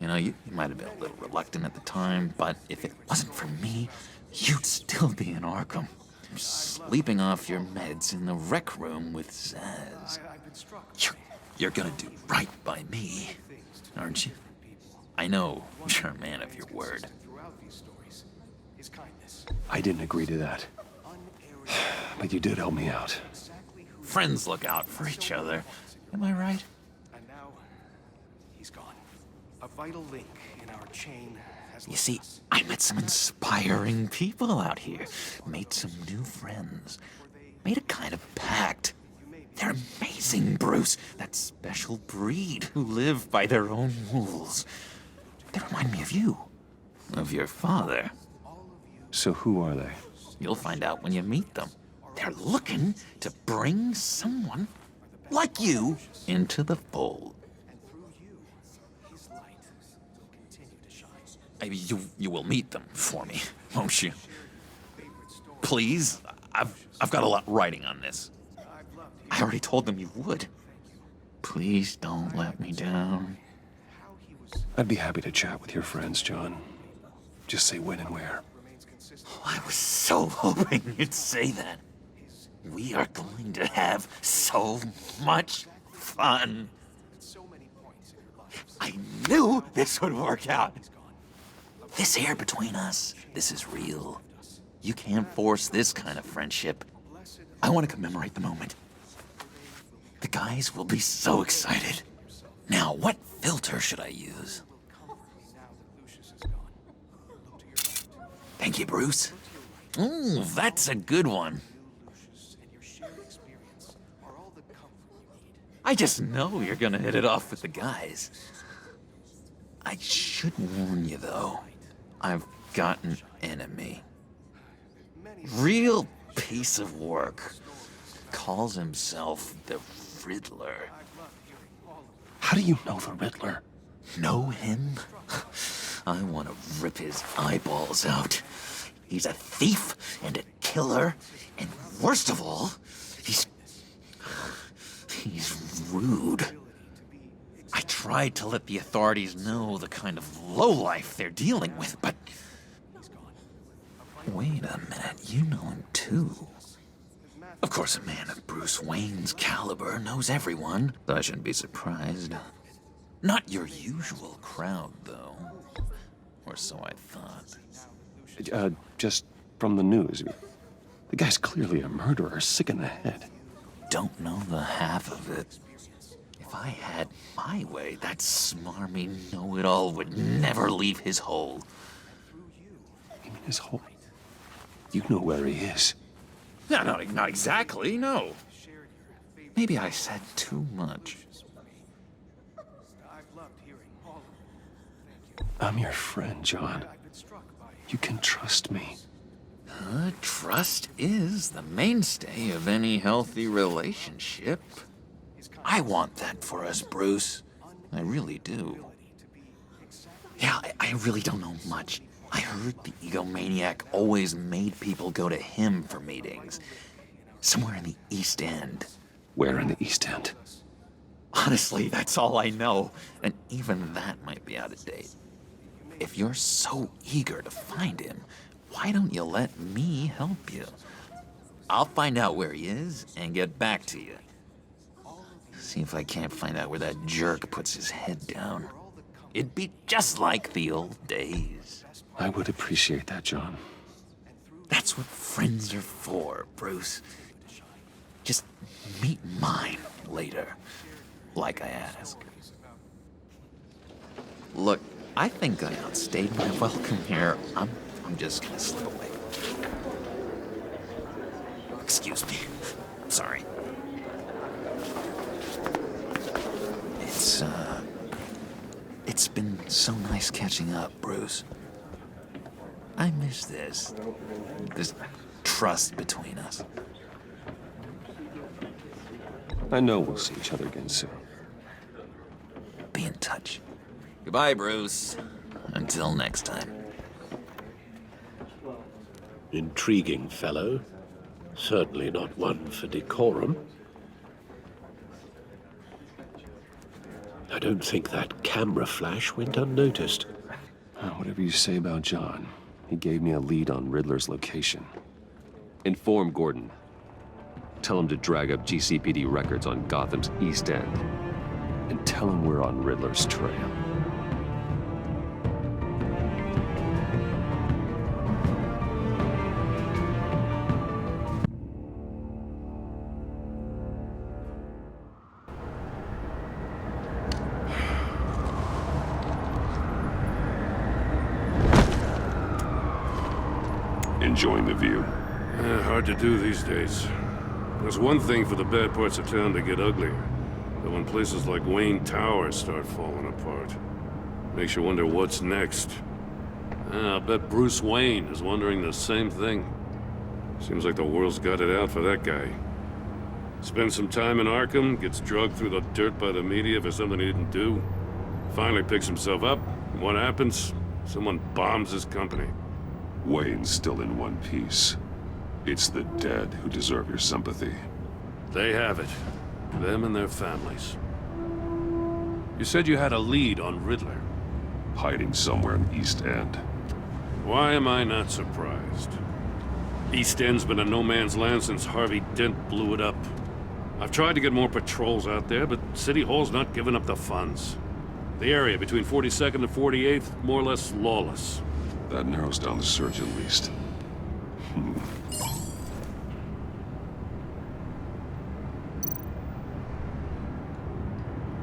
You know, you might have been a little reluctant at the time, but if it wasn't for me, you'd still be in Arkham. Sleeping off your meds in the rec room with Zaz. You're gonna do right by me, aren't you? I know you're a man of your word. I didn't agree to that. But you did help me out. Friends look out for each other. Am I right? And now, he's gone. A vital link in our chain has You see, I met some inspiring people out here. Made some new friends. Made a kind of pact. They're amazing, Bruce. That special breed who live by their own rules. They remind me of you. Of your father. So who are they? You'll find out when you meet them. They're looking to bring someone like you into the fold. You will meet them for me, won't you? Please, I've got a lot writing on this. I already told them you would. Please don't let me down. I'd be happy to chat with your friends, John. Just say when and where. I was so hoping you'd say that. We are going to have so much fun. I knew this would work out. This air between us, this is real. You can't force this kind of friendship. I want to commemorate the moment. The guys will be so excited. Now, what filter should I use? Thank you, Bruce. Ooh, that's a good one. I just know you're gonna hit it off with the guys. I should warn you, though. I've got an enemy. Real piece of work. Calls himself the Riddler. How do you know the Riddler? Know him? I want to rip his eyeballs out. He's a thief and a killer, and worst of all, he's rude. I tried to let the authorities know the kind of lowlife they're dealing with, but... Wait a minute, you know him too. Of course, a man of Bruce Wayne's caliber knows everyone, but I shouldn't be surprised. Not your usual crowd, though. Or so I thought. Just from the news. The guy's clearly a murderer, sick in the head. Don't know the half of it. If I had my way, that smarmy know-it-all would never leave his hole. You mean his hole? You know where he is. No, not exactly, no. Maybe I said too much. I'm your friend, John. You can trust me. Trust is the mainstay of any healthy relationship. I want that for us, Bruce. I really do. Yeah, I really don't know much. I heard the egomaniac always made people go to him for meetings. Somewhere in the East End. Where in the East End? Honestly, that's all I know. And even that might be out of date. If you're so eager to find him, why don't you let me help you? I'll find out where he is and get back to you. See if I can't find out where that jerk puts his head down. It'd be just like the old days. I would appreciate that, John. That's what friends are for, Bruce. Just meet mine later, like I asked. Look, I think I outstayed my welcome here. I'm just gonna slip away. Excuse me. Sorry. It's been so nice catching up, Bruce. I miss this trust between us. I know we'll see each other again soon. Be in touch. Goodbye, Bruce. Until next time. Intriguing fellow. Certainly not one for decorum. I don't think that camera flash went unnoticed. Whatever you say about John, he gave me a lead on Riddler's location. Inform Gordon. Tell him to drag up GCPD records on Gotham's East End. And tell him we're on Riddler's trail. Enjoying the view? Hard to do these days. There's one thing for the bad parts of town to get uglier. But when places like Wayne Towers start falling apart, makes you wonder what's next. I'll bet Bruce Wayne is wondering the same thing. Seems like the world's got it out for that guy. Spends some time in Arkham, gets drugged through the dirt by the media for something he didn't do. Finally picks himself up. What happens? Someone bombs his company. Wayne's still in one piece. It's the dead who deserve your sympathy. They have it. Them and their families. You said you had a lead on Riddler. Hiding somewhere in East End. Why am I not surprised? East End's been a no-man's land since Harvey Dent blew it up. I've tried to get more patrols out there, but City Hall's not giving up the funds. The area between 42nd and 48th, more or less lawless. That narrows down the search at least.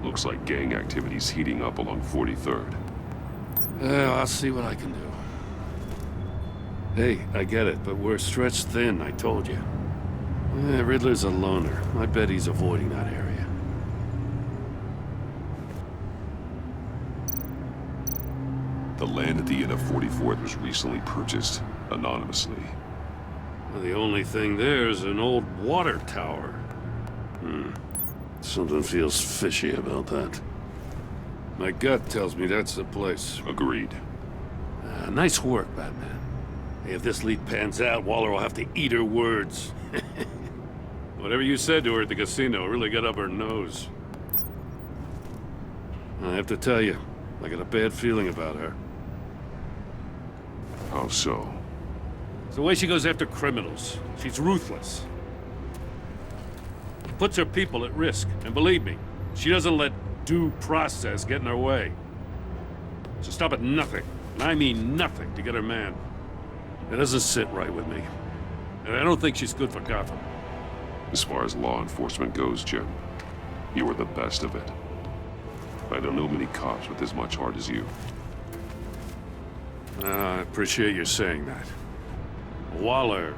Looks like gang activity's heating up along 43rd. I'll see what I can do. Hey, I get it, but we're stretched thin, I told you. Riddler's a loner. I bet he's avoiding that area. The land at the end of 44th was recently purchased, anonymously. Well, the only thing there is an old water tower. Something feels fishy about that. My gut tells me that's the place. Agreed. Nice work, Batman. Hey, if this lead pans out, Waller will have to eat her words. Whatever you said to her at the casino really got up her nose. I have to tell you, I got a bad feeling about her. How so? It's the way she goes after criminals. She's ruthless. Puts her people at risk. And believe me, she doesn't let due process get in her way. She'll stop at nothing, and I mean nothing, to get her man. It doesn't sit right with me. And I don't think she's good for Gotham. As far as law enforcement goes, Jim, you are the best of it. I don't know many cops with as much heart as you. I appreciate you saying that. Waller,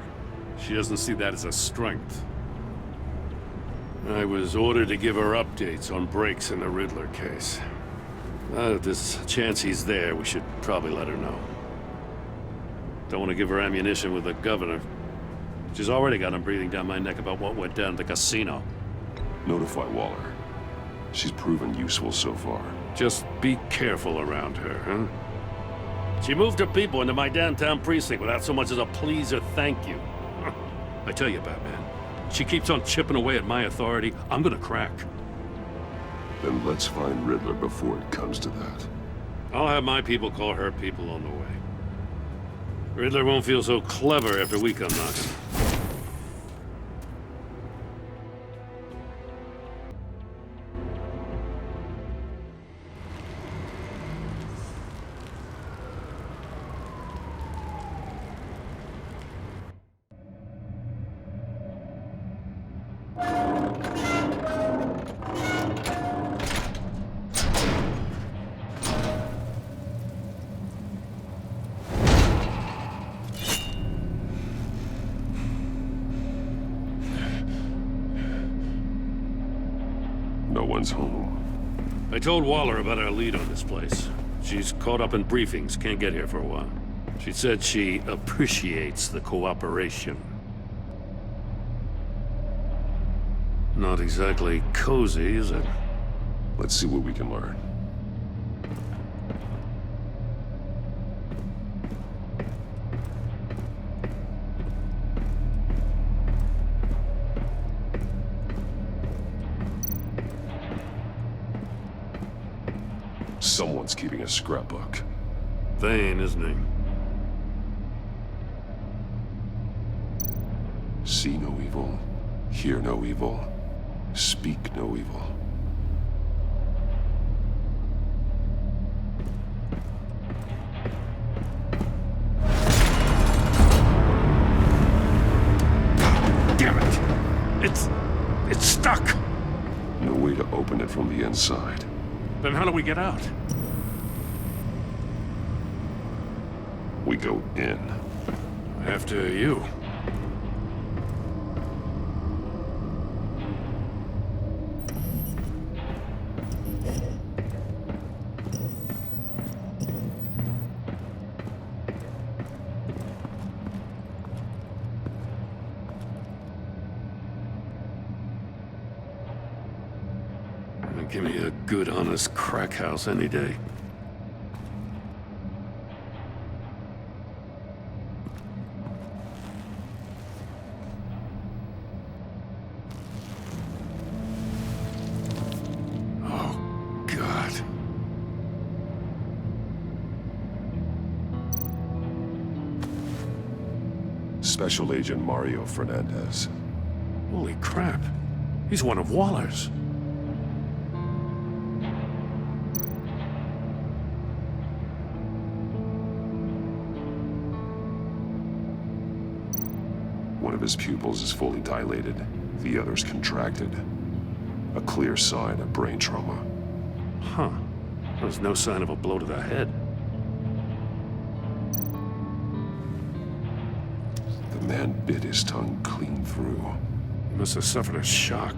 she doesn't see that as a strength. I was ordered to give her updates on breaks in the Riddler case. If there's a chance he's there, we should probably let her know. Don't want to give her ammunition with the governor. She's already got him breathing down my neck about what went down at the casino. Notify Waller. She's proven useful so far. Just be careful around her, huh? She moved her people into my downtown precinct without so much as a please or thank you. I tell you, Batman, she keeps on chipping away at my authority, I'm gonna crack. Then let's find Riddler before it comes to that. I'll have my people call her people on the way. Riddler won't feel so clever after we come knocking. No one's home. I told Waller about our lead on this place. She's caught up in briefings, can't get here for a while. She said she appreciates the cooperation. Not exactly cozy, is it? Let's see what we can learn. Someone's keeping a scrapbook. Thane, isn't he? See no evil, hear no evil, speak no evil. Damn it! It's stuck! No way to open it from the inside. Then how do we get out? We go in. After you. Give me a good, honest crack house any day. Oh, God. Special Agent Mario Fernandez. Holy crap. He's one of Waller's. One of his pupils is fully dilated, the other's contracted. A clear sign of brain trauma. Huh. There's no sign of a blow to the head. The man bit his tongue clean through. He must have suffered a shock,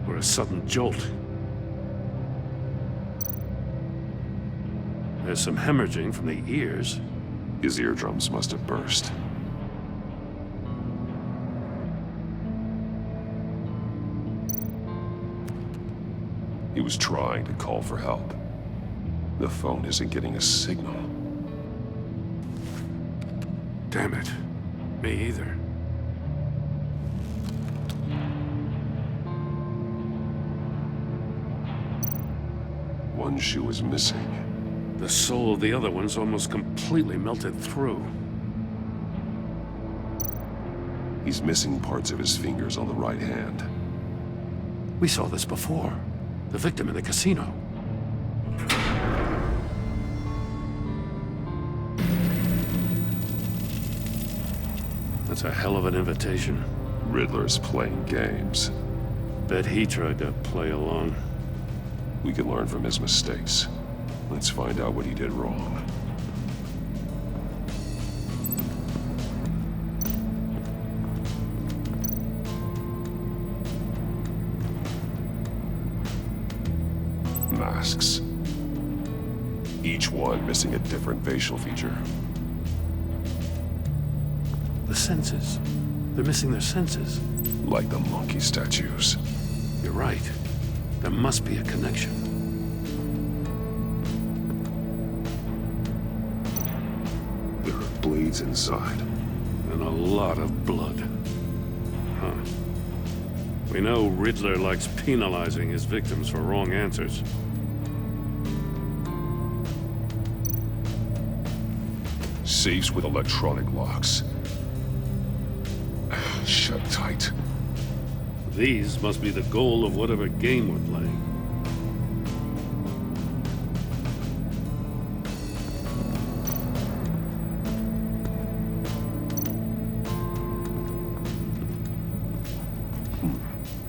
or a sudden jolt. There's some hemorrhaging from the ears. His eardrums must have burst. He was trying to call for help. The phone isn't getting a signal. Damn it. Me either. One shoe is missing. The sole of the other one's almost completely melted through. He's missing parts of his fingers on the right hand. We saw this before. The victim in the casino. That's a hell of an invitation. Riddler's playing games. Bet he tried to play along. We can learn from his mistakes. Let's find out what he did wrong. Masks. Each one missing a different facial feature. The senses. They're missing their senses. Like the monkey statues. You're right. There must be a connection. There are blades inside. And a lot of blood. Huh. We know Riddler likes penalizing his victims for wrong answers. Safes with electronic locks. Shut tight. These must be the goal of whatever game we're playing.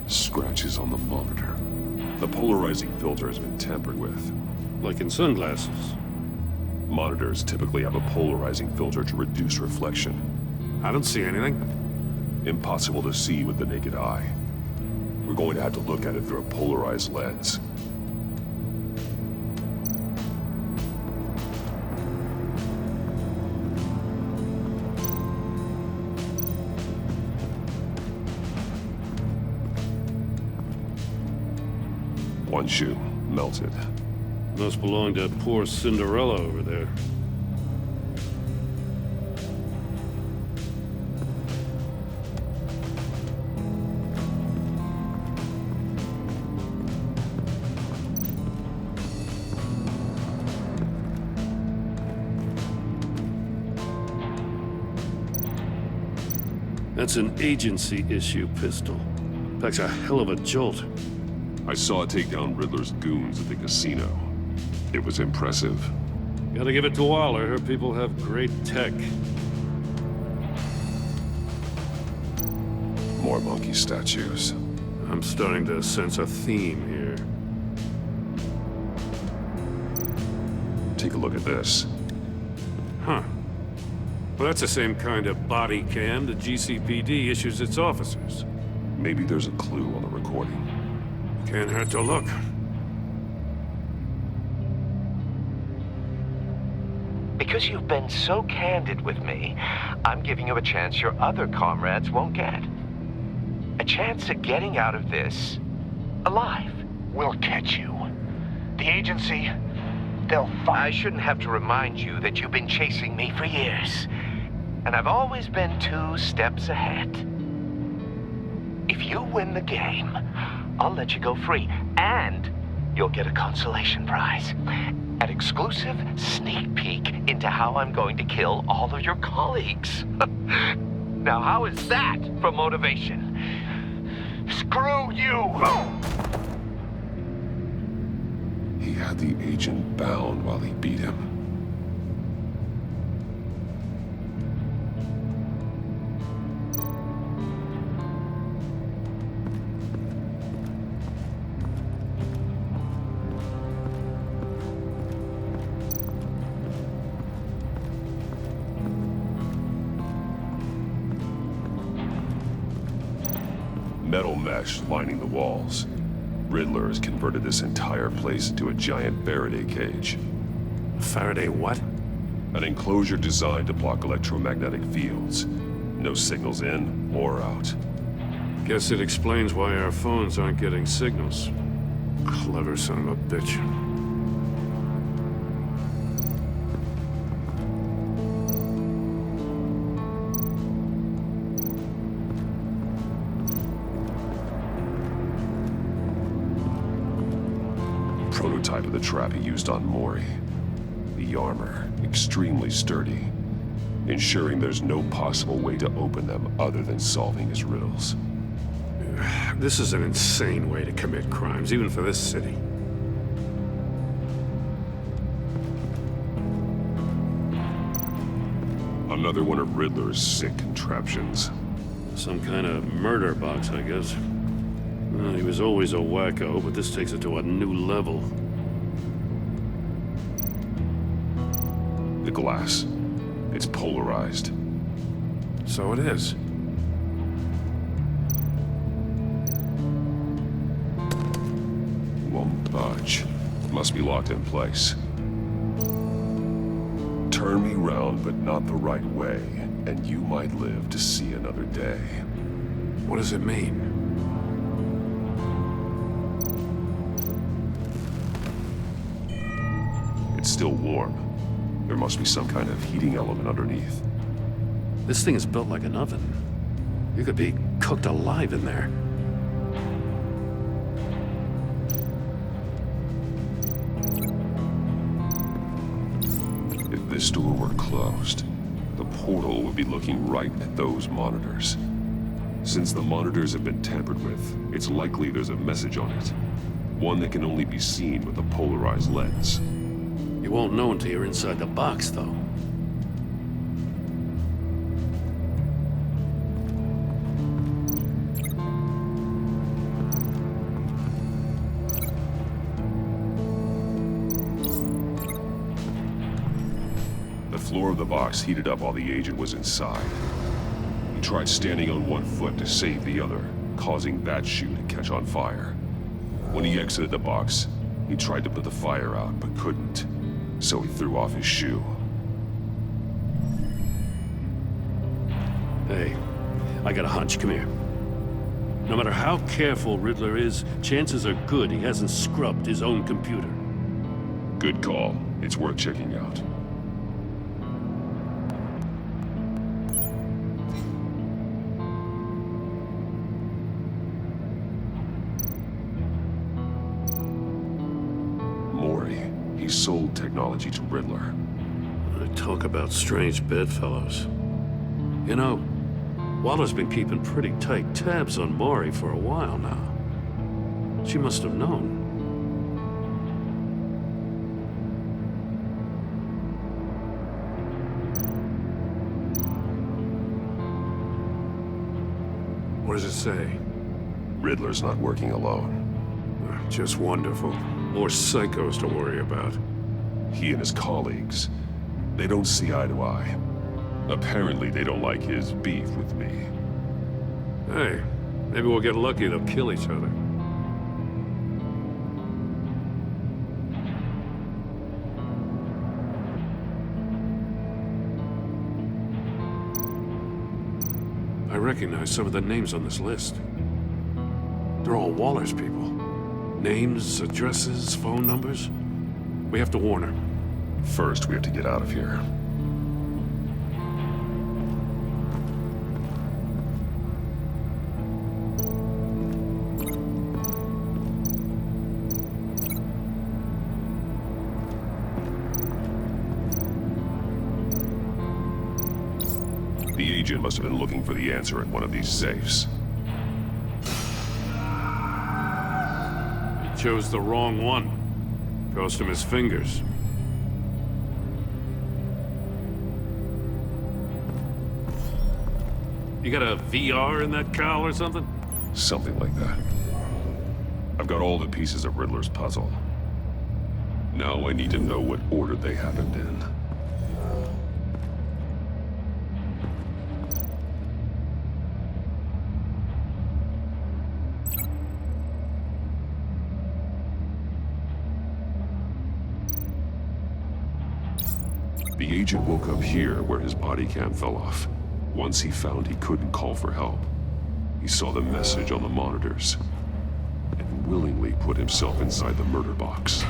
Scratches on the monitor. The polarizing filter has been tampered with. Like in sunglasses. Monitors typically have a polarizing filter to reduce reflection. I don't see anything. Impossible to see with the naked eye. We're going to have to look at it through a polarized lens. One shoe, melted. Must belong to poor Cinderella over there. That's an agency-issue pistol. Packs a hell of a jolt. I saw it take down Riddler's goons at the casino. It was impressive. Gotta give it to Waller. Her people have great tech. More monkey statues. I'm starting to sense a theme here. Take a look at this. Huh. Well, that's the same kind of body cam the GCPD issues its officers. Maybe there's a clue on the recording. Can't hurt to look. Because you've been so candid with me, I'm giving you a chance your other comrades won't get. A chance at getting out of this alive. We'll catch you. The agency, they'll find... I shouldn't have to remind you that you've been chasing me for years. And I've always been 2 steps ahead. If you win the game, I'll let you go free. And you'll get a consolation prize. An exclusive sneak peek into how I'm going to kill all of your colleagues. Now, how is that for motivation? Screw you! He had the agent bound while he beat him. Metal mesh lining the walls. Riddler has converted this entire place into a giant Faraday cage. Faraday what? An enclosure designed to block electromagnetic fields. No signals in or out. Guess it explains why our phones aren't getting signals. Clever son of a bitch. Prototype of the trap he used on Mori. The armor, extremely sturdy, ensuring there's no possible way to open them other than solving his riddles. This is an insane way to commit crimes, even for this city. Another one of Riddler's sick contraptions. Some kind of murder box, I guess. Well, he was always a wacko, but this takes it to a new level. The glass. It's polarized. So it is. Won't budge. Must be locked in place. Turn me round, but not the right way, and you might live to see another day. What does it mean? It's still warm. There must be some kind of heating element underneath. This thing is built like an oven. You could be cooked alive in there. If this door were closed, the portal would be looking right at those monitors. Since the monitors have been tampered with, it's likely there's a message on it. One that can only be seen with a polarized lens. You won't know until you're inside the box, though. The floor of the box heated up while the agent was inside. He tried standing on one foot to save the other, causing that shoe to catch on fire. When he exited the box, he tried to put the fire out, but couldn't. So he threw off his shoe. Hey, I got a hunch. Come here. No matter how careful Riddler is, chances are good he hasn't scrubbed his own computer. Good call. It's worth checking out. He sold technology to Riddler. I talk about strange bedfellows. You know, Waller's been keeping pretty tight tabs on Maury for a while now. She must have known. What does it say? Riddler's not working alone. Just wonderful. More psychos to worry about. He and his colleagues, they don't see eye to eye. Apparently, they don't like his beef with me. Hey, maybe we'll get lucky. They'll kill each other. I recognize some of the names on this list. They're all Waller's people. Names, addresses, phone numbers. We have to warn her. First, we have to get out of here. The agent must have been looking for the answer in one of these safes. He chose the wrong one. Cost him his fingers. You got a VR in that cowl or something? Something like that. I've got all the pieces of Riddler's puzzle. Now I need to know what order they happened in. The agent woke up here where his body cam fell off. Once he found he couldn't call for help, he saw the message on the monitors and willingly put himself inside the murder box.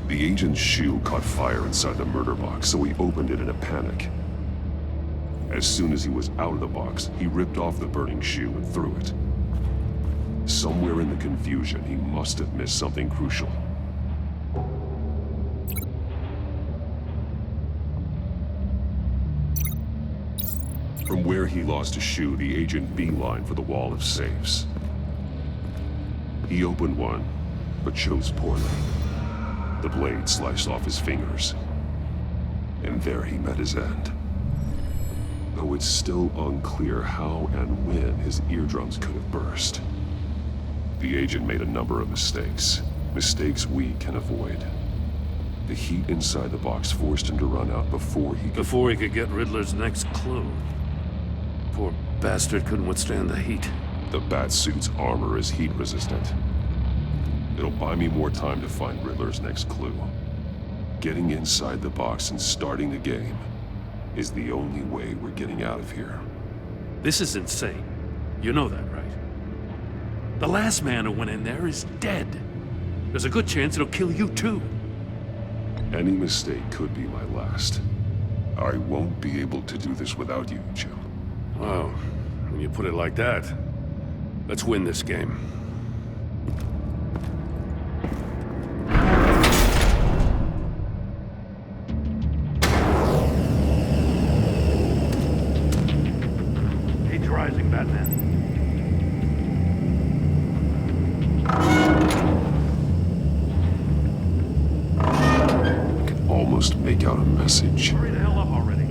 The agent's shoe caught fire inside the murder box, so he opened it in a panic. As soon as he was out of the box, he ripped off the burning shoe and threw it. Somewhere in the confusion, he must have missed something crucial. From where he lost a shoe, the agent beelined for the wall of safes. He opened one, but chose poorly. The blade sliced off his fingers. And there he met his end. Though it's still unclear how and when his eardrums could have burst. The agent made a number of mistakes. Mistakes we can avoid. The heat inside the box forced him to run out before he could get Riddler's next clue. Poor bastard couldn't withstand the heat. The Batsuit's armor is heat resistant. It'll buy me more time to find Riddler's next clue. Getting inside the box and starting the game is the only way we're getting out of here. This is insane. You know that, right? The last man who went in there is dead. There's a good chance it'll kill you too. Any mistake could be my last. I won't be able to do this without you, Jim. Wow, when you put it like that, let's win this game. Heat's rising, Batman. Almost make out a message. Hurry the hell up already.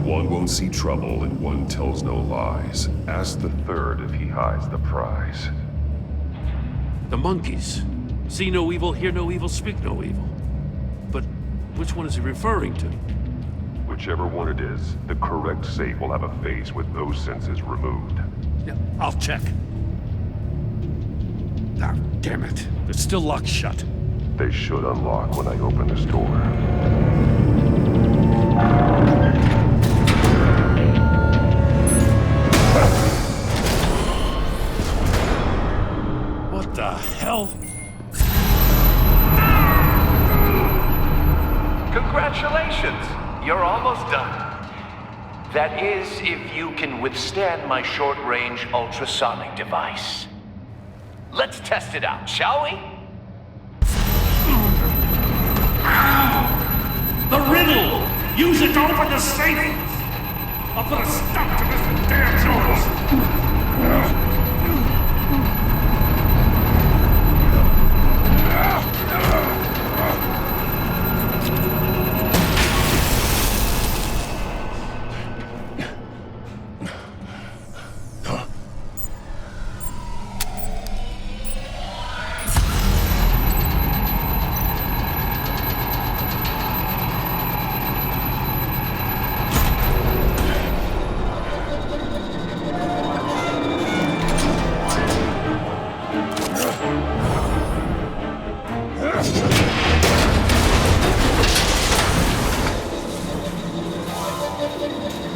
One won't see trouble and one tells no lies. Ask the third if he hides the prize. The monkeys. See no evil, hear no evil, speak no evil. But which one is he referring to? Whichever one it is, the correct safe will have a face with those senses removed. Yeah, I'll check. Ah, damn it. It's still locked shut. They should unlock when I open this door. What the hell? Congratulations! You're almost done. That is, if you can withstand my short-range ultrasonic device. Let's test it out, shall we? The riddle! Use it to open the safe! I'll put a stop to this damn noise!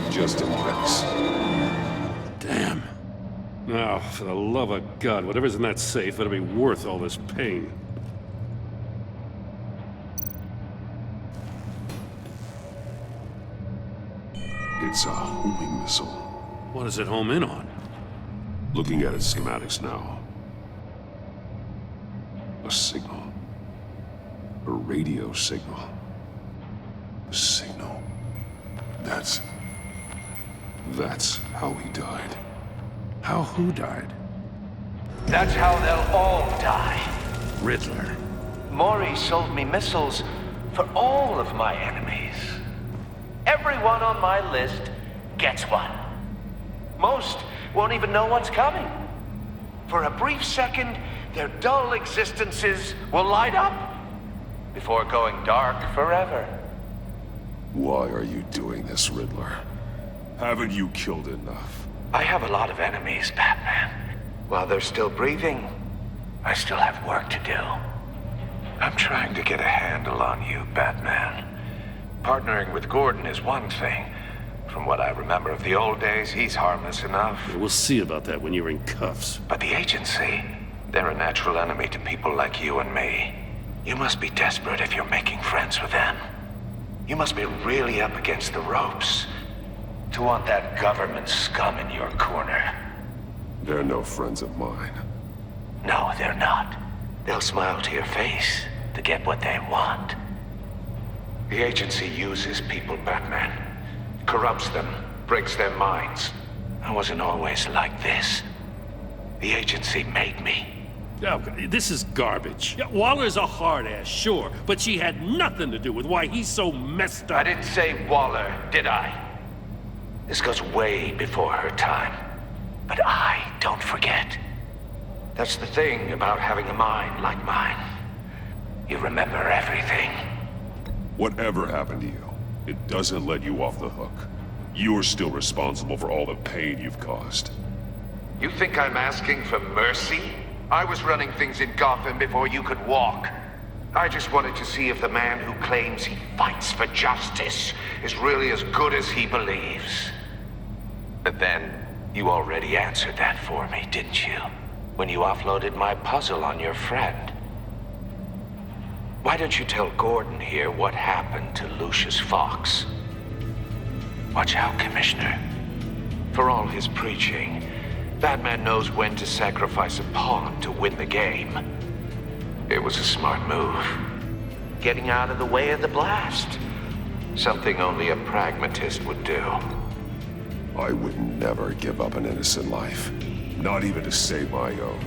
Just in case. Damn. Now, for the love of God, whatever's in that safe better be worth all this pain. It's a homing missile. What does it home in on? Looking at its schematics now. A signal. A radio signal. A signal. That's how he died. How who died? That's how they'll all die. Riddler. Maury sold me missiles for all of my enemies. Everyone on my list gets one. Most won't even know what's coming. For a brief second, their dull existences will light up before going dark forever. Why are you doing this, Riddler? Haven't you killed enough? I have a lot of enemies, Batman. While they're still breathing, I still have work to do. I'm trying to get a handle on you, Batman. Partnering with Gordon is one thing. From what I remember of the old days, he's harmless enough. We'll see about that when you're in cuffs. But the agency, they're a natural enemy to people like you and me. You must be desperate if you're making friends with them. You must be really up against the ropes to want that government scum in your corner. They're no friends of mine. No, they're not. They'll smile to your face to get what they want. The agency uses people, Batman. Corrupts them, breaks their minds. I wasn't always like this. The agency made me. Oh, this is garbage. Yeah, Waller's a hard-ass, sure, but she had nothing to do with why he's so messed up. I didn't say Waller, did I? This goes way before her time. But I don't forget. That's the thing about having a mind like mine. You remember everything. Whatever happened to you, it doesn't let you off the hook. You're still responsible for all the pain you've caused. You think I'm asking for mercy? I was running things in Gotham before you could walk. I just wanted to see if the man who claims he fights for justice is really as good as he believes. But then, you already answered that for me, didn't you? When you offloaded my puzzle on your friend. Why don't you tell Gordon here what happened to Lucius Fox? Watch out, Commissioner. For all his preaching, Batman knows when to sacrifice a pawn to win the game. It was a smart move. Getting out of the way of the blast. Something only a pragmatist would do. I would never give up an innocent life. Not even to save my own.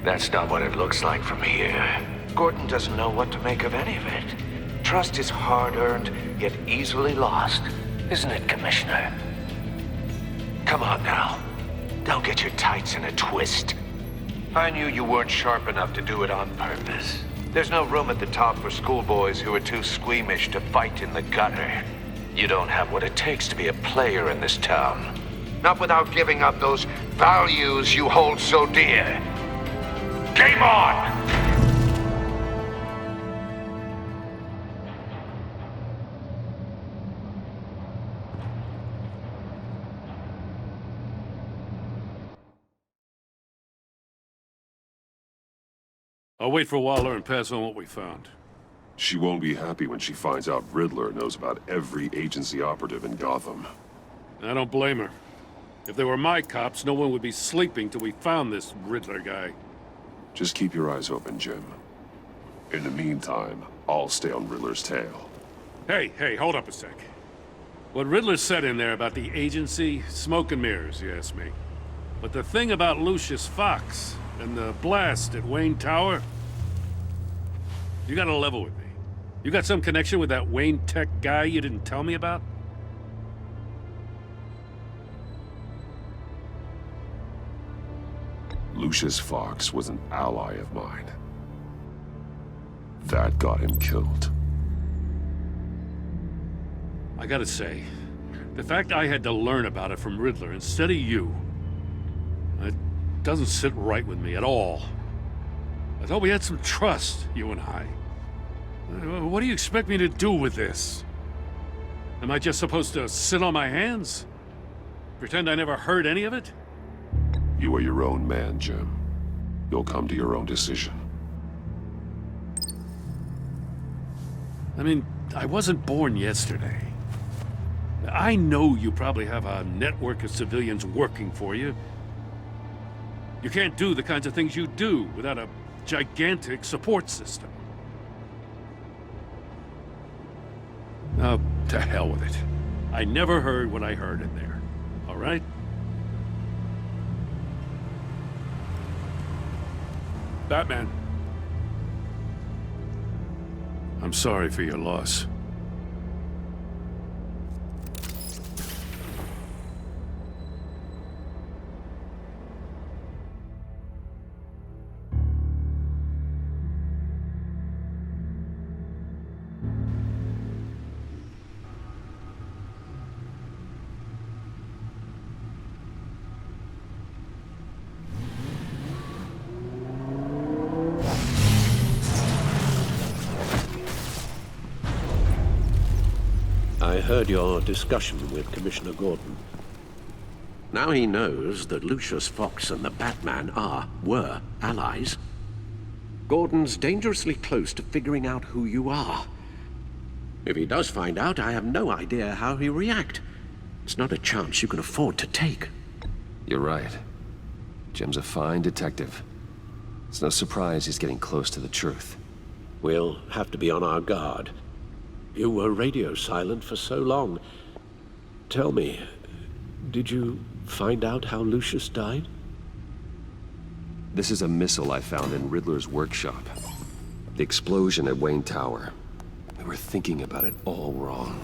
That's not what it looks like from here. Gordon doesn't know what to make of any of it. Trust is hard-earned, yet easily lost. Isn't it, Commissioner? Come on now. Don't get your tights in a twist. I knew you weren't sharp enough to do it on purpose. There's no room at the top for schoolboys who are too squeamish to fight in the gutter. You don't have what it takes to be a player in this town. Not without giving up those values you hold so dear. Game on! I'll wait for Waller and pass on what we found. She won't be happy when she finds out Riddler knows about every agency operative in Gotham. I don't blame her. If they were my cops, no one would be sleeping till we found this Riddler guy. Just keep your eyes open, Jim. In the meantime, I'll stay on Riddler's tail. Hey, hold up a sec. What Riddler said in there about the agency, smoke and mirrors, you ask me. But the thing about Lucius Fox and the blast at Wayne Tower, you gotta level with me. You got some connection with that Wayne Tech guy you didn't tell me about? Lucius Fox was an ally of mine. That got him killed. I gotta say, the fact I had to learn about it from Riddler instead of you, it doesn't sit right with me at all. I thought we had some trust, you and I. What do you expect me to do with this? Am I just supposed to sit on my hands? Pretend I never heard any of it? You are your own man, Jim. You'll come to your own decision. I mean, I wasn't born yesterday. I know you probably have a network of civilians working for you. You can't do the kinds of things you do without a gigantic support system. Oh, to hell with it. I never heard what I heard in there. All right? Batman. I'm sorry for your loss. I heard your discussion with Commissioner Gordon. Now he knows that Lucius Fox and the Batman were allies. Gordon's dangerously close to figuring out who you are. If he does find out, I have no idea how he'll react. It's not a chance you can afford to take. You're right. Jim's a fine detective. It's no surprise he's getting close to the truth. We'll have to be on our guard. You were radio silent for so long. Tell me, did you find out how Lucius died? This is a missile I found in Riddler's workshop. The explosion at Wayne Tower. We were thinking about it all wrong.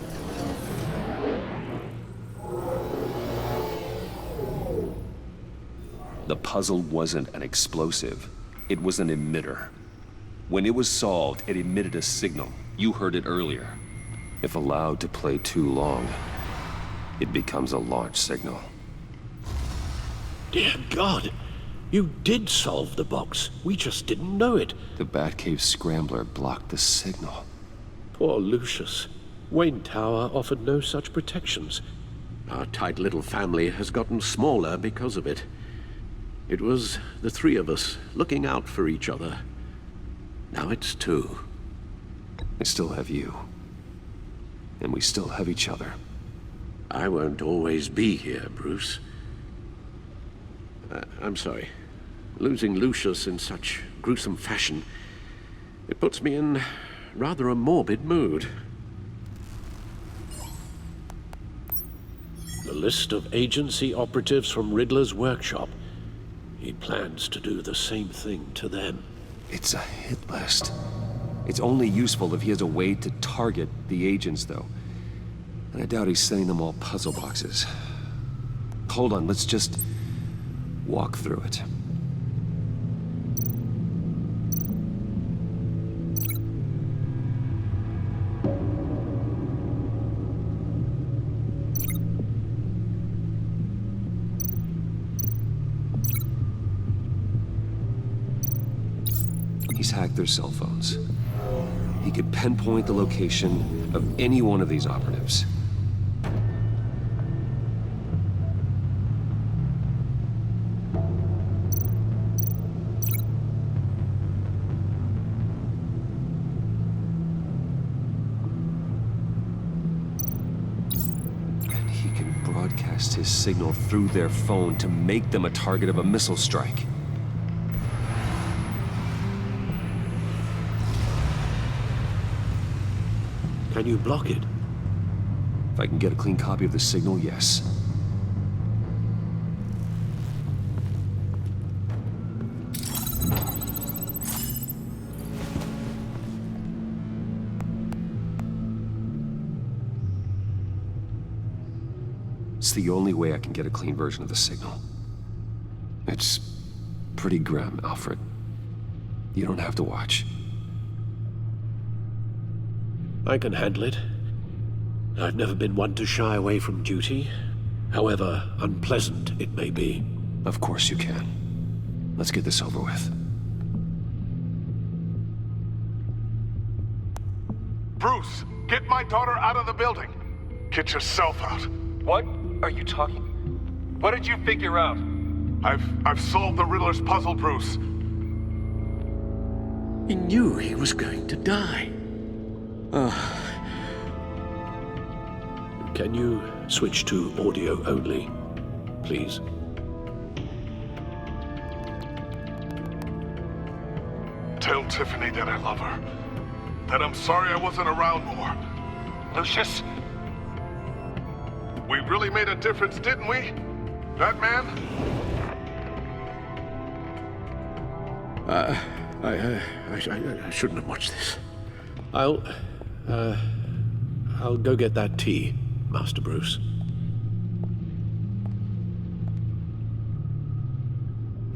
The puzzle wasn't an explosive. It was an emitter. When it was solved, it emitted a signal. You heard it earlier. If allowed to play too long, it becomes a launch signal. Dear God, you did solve the box. We just didn't know it. The Batcave scrambler blocked the signal. Poor Lucius. Wayne Tower offered no such protections. Our tight little family has gotten smaller because of it. It was the three of us looking out for each other. Now it's two. I still have you. And we still have each other. I won't always be here, Bruce. I'm sorry. Losing Lucius in such gruesome fashion, it puts me in rather a morbid mood. The list of agency operatives from Riddler's workshop. He plans to do the same thing to them. It's a hit list. It's only useful if he has a way to target the agents, though. And I doubt he's sending them all puzzle boxes. Hold on, let's just walk through it. He's hacked their cell phones. He could pinpoint the location of any one of these operatives. And he can broadcast his signal through their phone to make them a target of a missile strike. Can you block it? If I can get a clean copy of the signal, yes. It's the only way I can get a clean version of the signal. It's pretty grim, Alfred. You don't have to watch. I can handle it. I've never been one to shy away from duty, however unpleasant it may be. Of course you can. Let's get this over with. Bruce, get my daughter out of the building. Get yourself out. What are you talking? What did you figure out? I've solved the Riddler's puzzle, Bruce. He knew he was going to die. Can you switch to audio only, please? Tell Tiffany that I love her. That I'm sorry I wasn't around more. Lucius? We really made a difference, didn't we? That man? I shouldn't have watched this. I'll go get that tea, Master Bruce.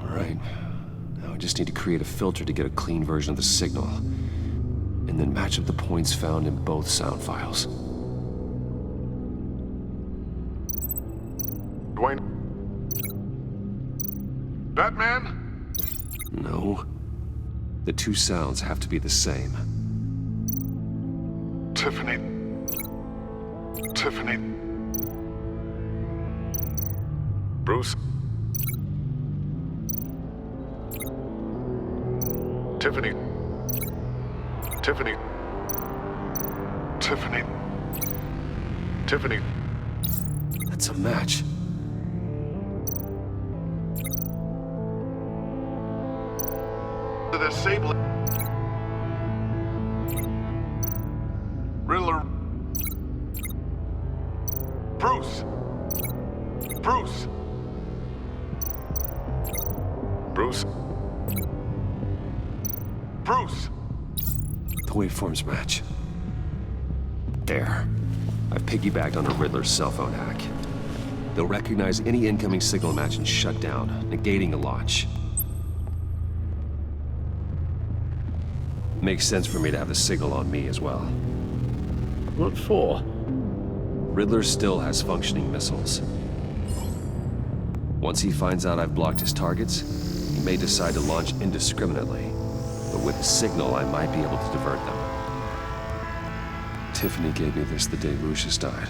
All right. Now I just need to create a filter to get a clean version of the signal, and then match up the points found in both sound files. Dwayne? That man? No. The two sounds have to be the same. Tiffany. Bruce? Tiffany. That's a match. The disabling Riddler. Bruce. The waveforms match. There. I've piggybacked on a Riddler's cell phone hack. They'll recognize any incoming signal match and shut down, negating a launch. Makes sense for me to have the signal on me as well. What for? Riddler still has functioning missiles. Once he finds out I've blocked his targets, he may decide to launch indiscriminately. But with the signal, I might be able to divert them. Tiffany gave me this the day Lucius died.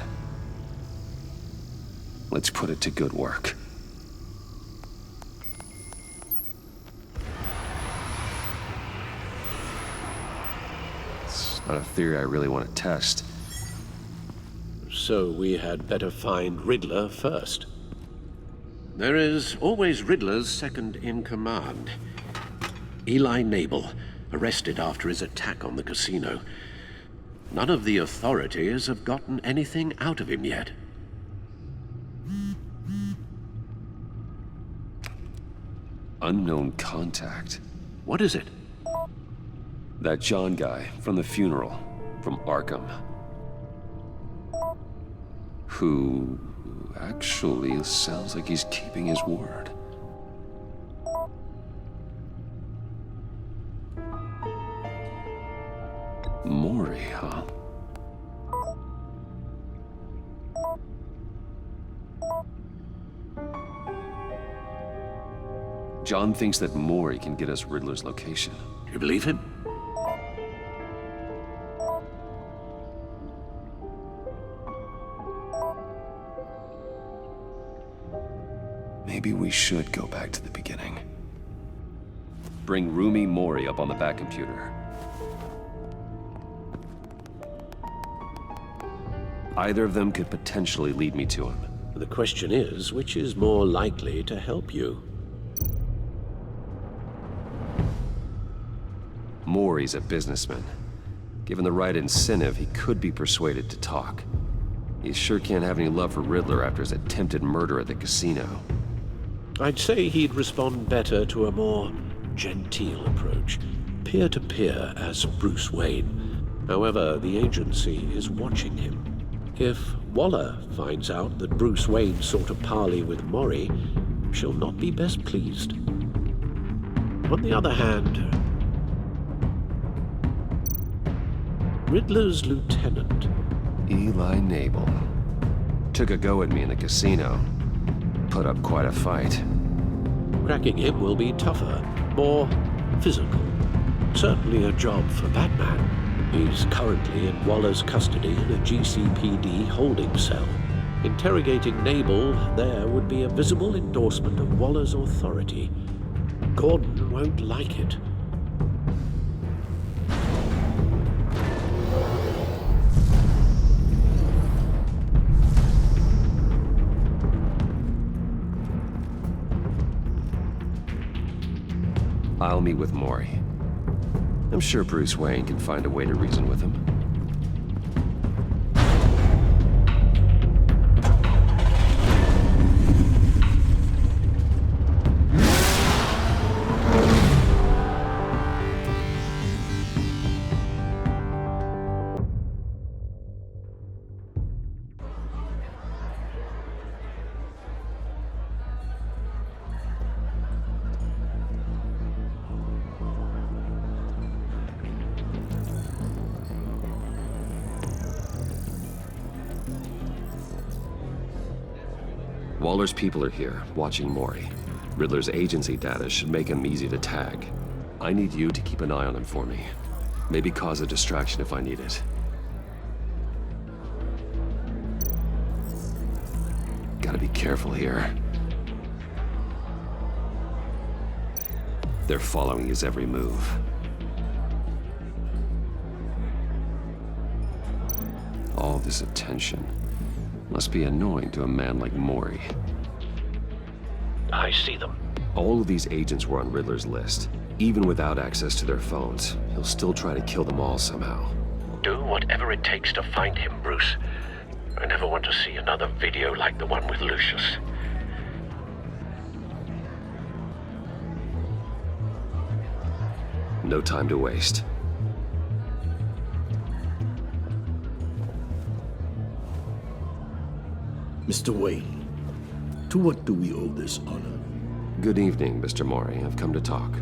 Let's put it to good work. It's not a theory I really want to test. So we had better find Riddler first. There is always Riddler's second in command. Eli Nabel, arrested after his attack on the casino. None of the authorities have gotten anything out of him yet. Unknown contact. What is it? That John guy from the funeral, from Arkham. Who actually sounds like he's keeping his word. Mori, huh? John thinks that Mori can get us Riddler's location. You believe him? Maybe we should go back to the beginning. Bring Rumi Mori up on the back computer. Either of them could potentially lead me to him. The question is, which is more likely to help you? Mori's a businessman. Given the right incentive, he could be persuaded to talk. He sure can't have any love for Riddler after his attempted murder at the casino. I'd say he'd respond better to a more genteel approach, peer-to-peer as Bruce Wayne. However, the agency is watching him. If Waller finds out that Bruce Wayne sought a parley with Mori, she'll not be best pleased. On the other hand, Riddler's lieutenant, Eli Nabel, took a go at me in the casino. Put up quite a fight. cracking him will be tougher, more physical. Certainly a job for Batman. He's currently in Waller's custody in a GCPD holding cell. Interrogating Nabel there would be a visible endorsement of Waller's authority. Gordon won't like it. I'll meet with Mori. I'm sure Bruce Wayne can find a way to reason with him. Waller's people are here, watching Mori. Riddler's agency data should make him easy to tag. I need you to keep an eye on him for me. Maybe cause a distraction if I need it. Gotta be careful here. They're following his every move. All this attention must be annoying to a man like Mori. I see them. All of these agents were on Riddler's list. Even without access to their phones, he'll still try to kill them all somehow. Do whatever it takes to find him, Bruce. I never want to see another video like the one with Lucius. No time to waste. Mr. Wayne, to what do we owe this honor? Good evening, Mr. Mori. I've come to talk.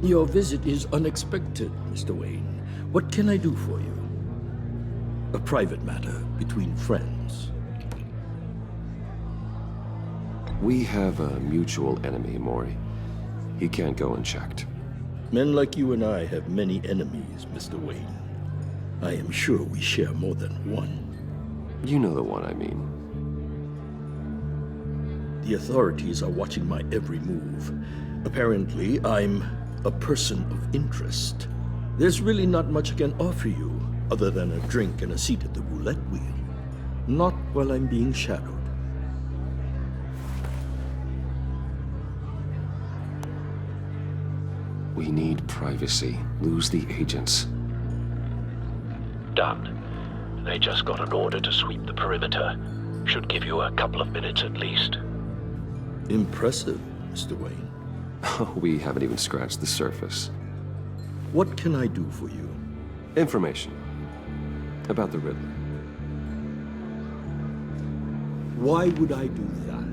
Your visit is unexpected, Mr. Wayne. What can I do for you? A private matter between friends. We have a mutual enemy, Mori. He can't go unchecked. Men like you and I have many enemies, Mr. Wayne. I am sure we share more than one. You know the one I mean. The authorities are watching my every move. Apparently, I'm a person of interest. There's really not much I can offer you, other than a drink and a seat at the roulette wheel. Not while I'm being shadowed. We need privacy. Lose the agents. Done. They just got an order to sweep the perimeter. Should give you a couple of minutes at least. Impressive, Mr. Wayne. We haven't even scratched the surface. What can I do for you? Information about the Riddler. Why would I do that?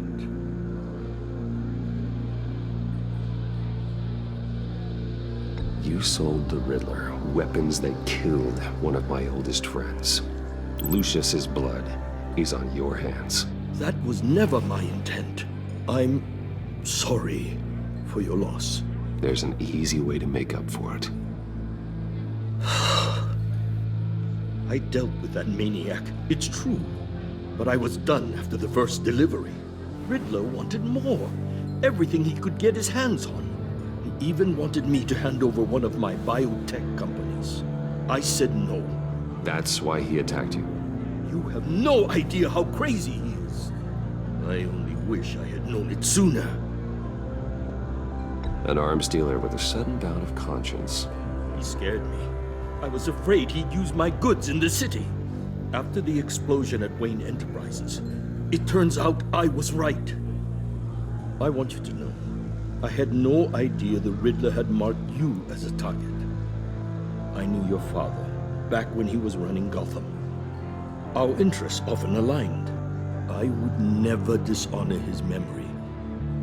You sold the Riddler weapons that killed one of my oldest friends. Lucius's blood is on your hands. That was never my intent. I'm sorry for your loss. There's an easy way to make up for it. I dealt with that maniac, it's true. But I was done after the first delivery. Riddler wanted more. Everything he could get his hands on. He even wanted me to hand over one of my biotech companies. I said no. That's why he attacked you. You have no idea how crazy he is. I only wish I had known it sooner. An arms dealer with a sudden bout of conscience. He scared me. I was afraid he'd use my goods in the city. After the explosion at Wayne Enterprises, it turns out I was right. I want you to know, I had no idea the Riddler had marked you as a target. I knew your father back when he was running Gotham. Our interests often aligned. I would never dishonor his memory.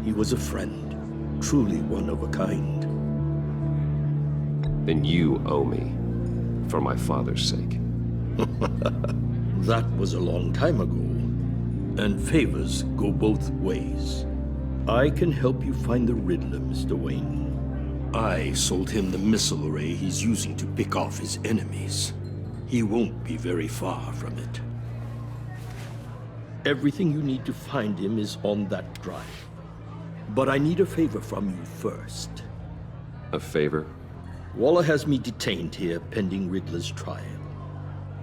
He was a friend, truly one of a kind. Then you owe me, for my father's sake. That was a long time ago, and favors go both ways. I can help you find the Riddler, Mr. Wayne. I sold him the missile array he's using to pick off his enemies. He won't be very far from it. Everything you need to find him is on that drive. But I need a favor from you first. A favor? Waller has me detained here pending Riddler's trial.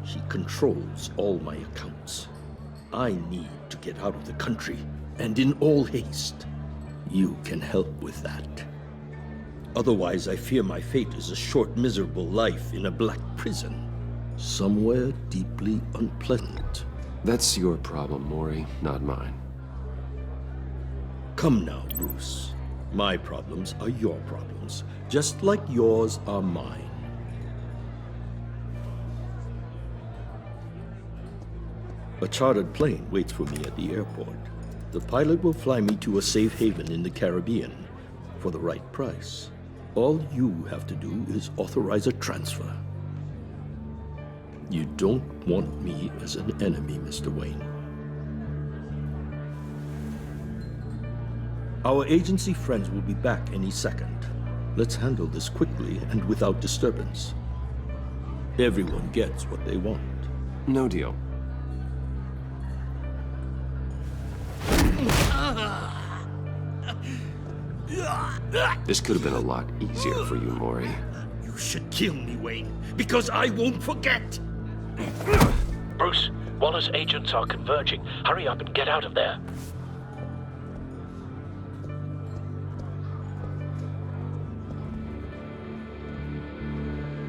She controls all my accounts. I need to get out of the country, and in all haste. You can help with that. Otherwise, I fear my fate is a short, miserable life in a black prison. Somewhere deeply unpleasant. That's your problem, Mori, not mine. Come now, Bruce. My problems are your problems, just like yours are mine. A chartered plane waits for me at the airport. The pilot will fly me to a safe haven in the Caribbean for the right price. All you have to do is authorize a transfer. You don't want me as an enemy, Mr. Wayne. Our agency friends will be back any second. Let's handle this quickly and without disturbance. Everyone gets what they want. No deal. This could have been a lot easier for you, Mori. You should kill me, Wayne, because I won't forget! Bruce, Waller's agents are converging. Hurry up and get out of there.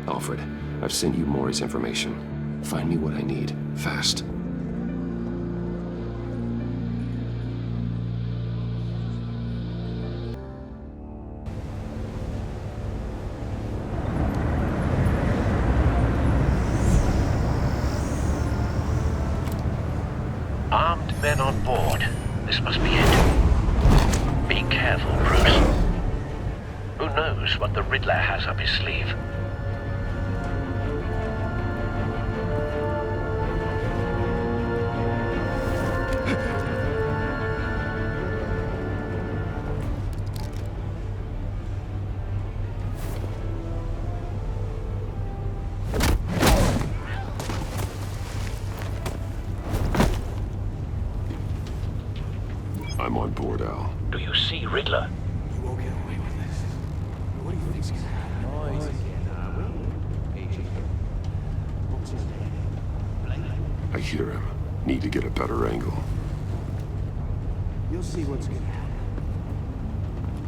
Alfred, I've sent you Mori's information. Find me what I need, fast. Armed men on board. This must be it. Be careful, Bruce. Who knows what the Riddler has up his sleeve? I'm on board, Al. Do you see Riddler? You won't get away with this. What do you think's gonna happen? Noise again, What's his name? I hear him. Need to get a better angle. You'll see what's gonna happen.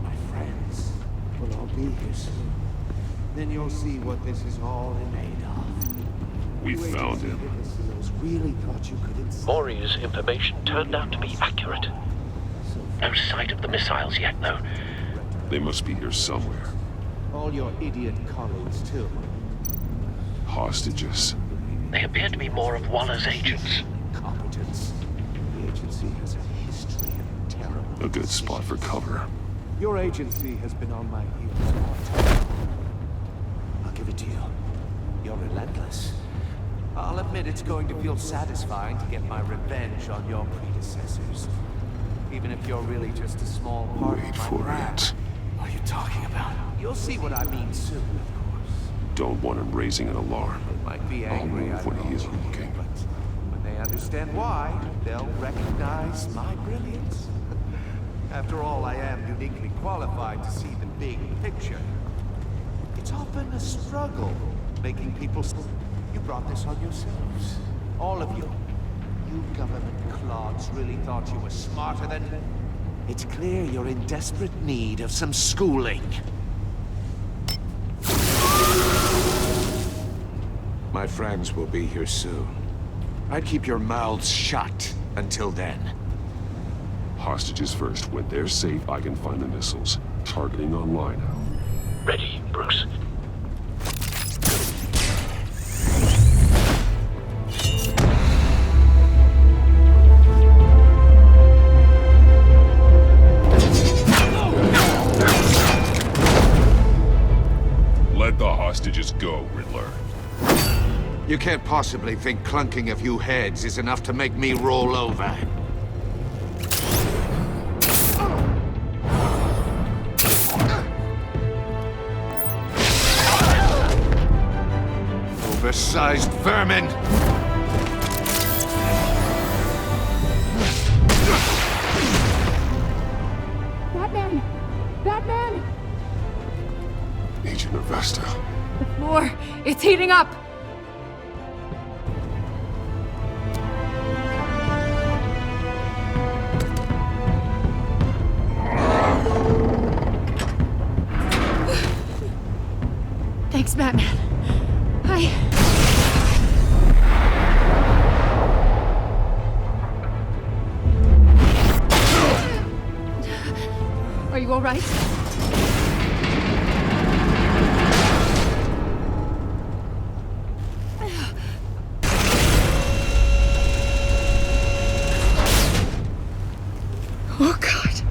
My friends will all be here soon. Then you'll see what this is all made of. We found him. Really thought you could Mori's information turned out to be accurate. No sight of the missiles yet, though. They must be here somewhere. all your idiot colleagues, too. Hostages. They appear to be more of Waller's agents. Competence. The agency has a history of terrible A good spot for cover. Your agency has been on my heels all time. I'll give it to you. You're relentless. I'll admit it's going to feel satisfying to get my revenge on your predecessors. Even if you're really just a small part of my plan. What are you talking about? You'll see what I mean soon, of course. Don't want him raising an alarm. Might be I'll angry, move when he isn't looking. but when they understand why, they'll recognize my brilliance. After all, I am uniquely qualified to see the big picture. It's often a struggle making people... You brought this on yourselves. All of you. You government clods really thought you were smarter than... It's clear you're in desperate need of some schooling. My friends will be here soon. I'd keep your mouths shut until then. Hostages first. When they're safe, I can find the missiles. Targeting online now. Ready, Bruce. Let the hostages go, Riddler. You can't possibly think clunking a few heads is enough to make me roll over. Oversized vermin! Batman! Batman! Agent Avesta. The floor, it's heating up! Thanks, Batman. Are you all right? Oh, God.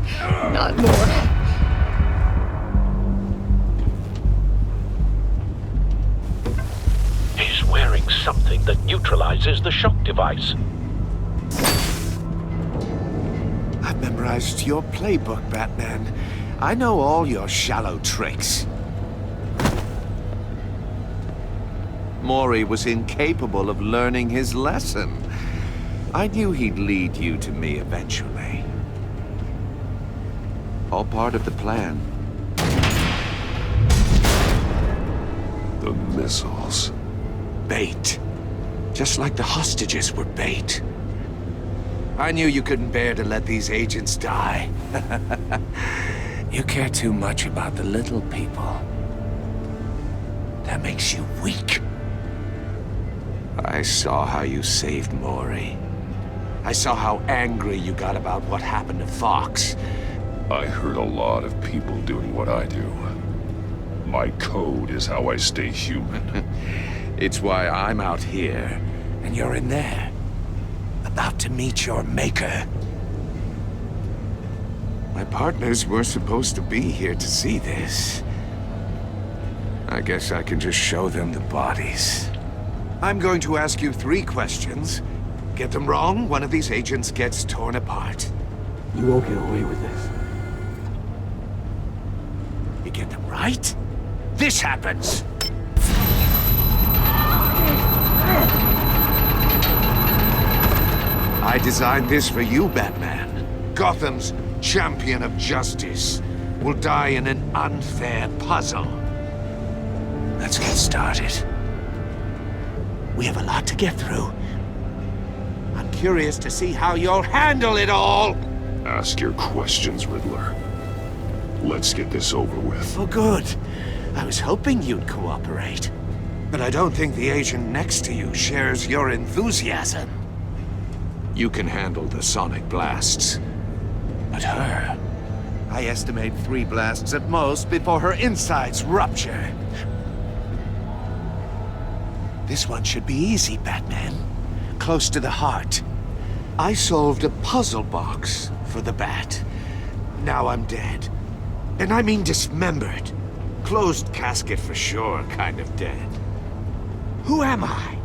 Not more. He's wearing something that neutralizes the shock device. I've memorized your playbook, Batman. I know all your shallow tricks. Mori was incapable of learning his lesson. I knew he'd lead you to me eventually. All part of the plan. The missiles. Bait. Just like the hostages were bait. I knew you couldn't bear to let these agents die. You care too much about the little people. That makes you weak. I saw how you saved Mori. I saw how angry you got about what happened to Fox. I hurt a lot of people doing what I do. My code is how I stay human. It's why I'm out here, and you're in there. About to meet your maker. My partners were supposed to be here to see this. I guess I can just show them the bodies. I'm going to ask you 3 questions. Get them wrong, one of these agents gets torn apart. You won't get away with this. You get them right, this happens. I designed this for you, Batman. Gotham's champion of justice will die in an unfair puzzle. Let's get started. We have a lot to get through. I'm curious to see how you'll handle it all. Ask your questions, Riddler. Let's get this over with. Oh, good. I was hoping you'd cooperate. But I don't think the agent next to you shares your enthusiasm. You can handle the sonic blasts. But her... I estimate 3 blasts at most before her insides rupture. This one should be easy, Batman. Close to the heart. I solved a puzzle box for the Bat. Now I'm dead. And I mean dismembered. Closed casket for sure, kind of dead. Who am I?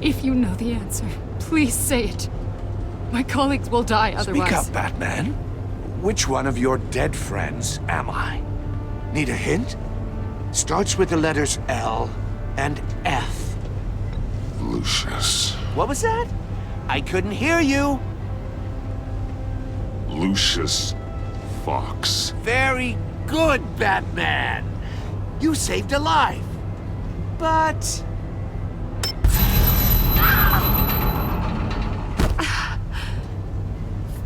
If you know the answer, please say it. My colleagues will die otherwise. Speak up, Batman. Which one of your dead friends am I? Need a hint? Starts with the letters L and F. Lucius. What was that? I couldn't hear you. Lucius Fox. Very good, Batman. You saved a life. But...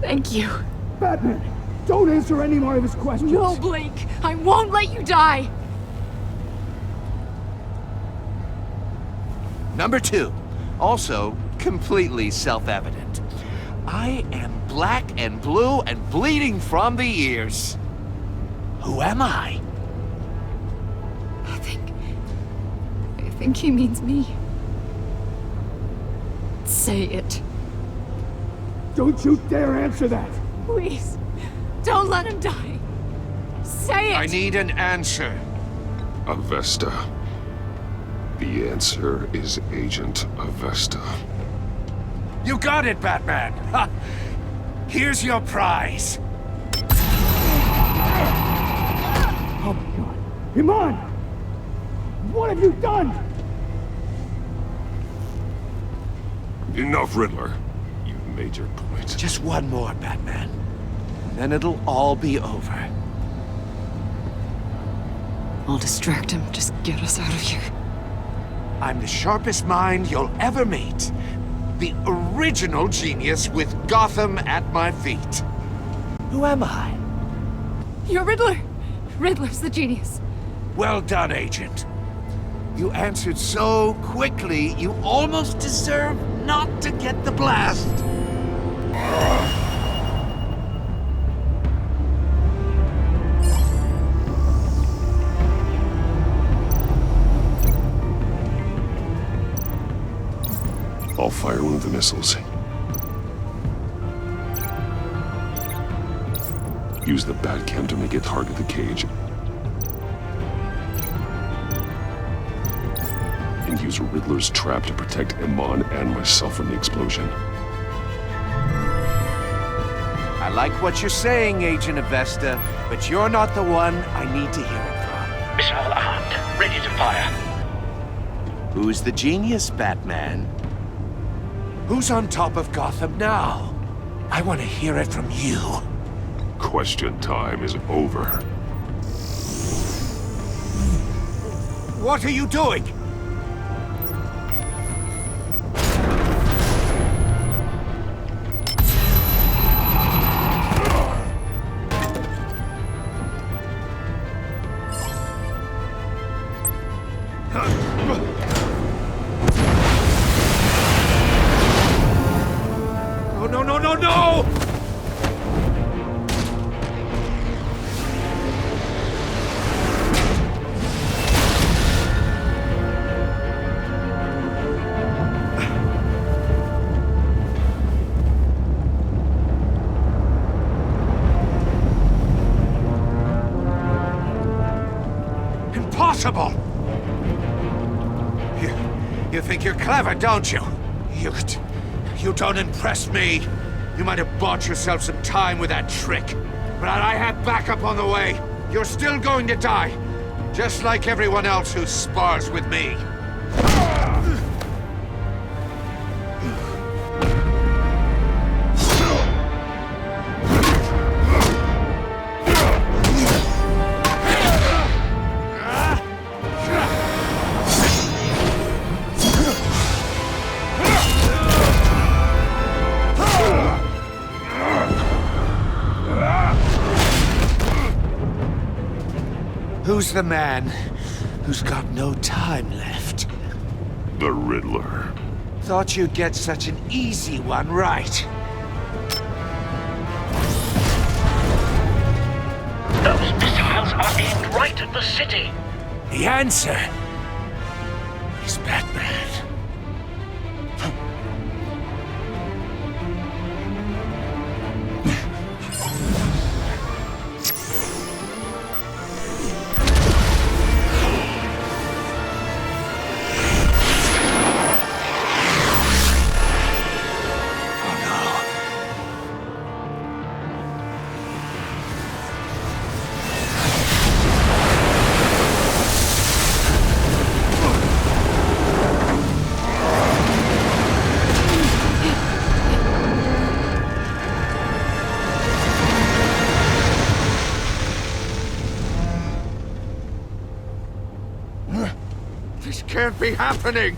Thank you. Batman, don't answer any more of his questions. No, Blake. I won't let you die. Number 2. Also, completely self-evident. I am black and blue and bleeding from the ears. Who am I? I think he means me. Say it. Don't you dare answer that. Please. Don't let him die. Say it. I need an answer. Avesta. The answer is Agent Avesta. You got it, Batman. Ha. Here's your prize. Oh my God. Iman! What have you done? Enough, Riddler. You've made your point. Just one more, Batman. And then it'll all be over. I'll distract him. Just get us out of here. I'm the sharpest mind you'll ever meet. The original genius with Gotham at my feet. Who am I? You're Riddler. Riddler's the genius. Well done, Agent. You answered so quickly, you almost deserve not to get the blast. I'll fire one of the missiles. Use the Batcam to make it target the cage. And use Riddler's trap to protect Iman and myself from the explosion. I like what you're saying, Agent Avesta, but you're not the one I need to hear it from. Missile armed, ready to fire. Who's the genius, Batman? Who's on top of Gotham now? I want to hear it from you. Question time is over. What are you doing? No! Impossible! You think you're clever, don't you? You don't impress me. You might have bought yourself some time with that trick, but I have backup on the way. You're still going to die, just like everyone else who spars with me. Who's the man who's got no time left? The Riddler. Thought you'd get such an easy one right. Those missiles are aimed right at the city. The answer is Batman. This can't be happening!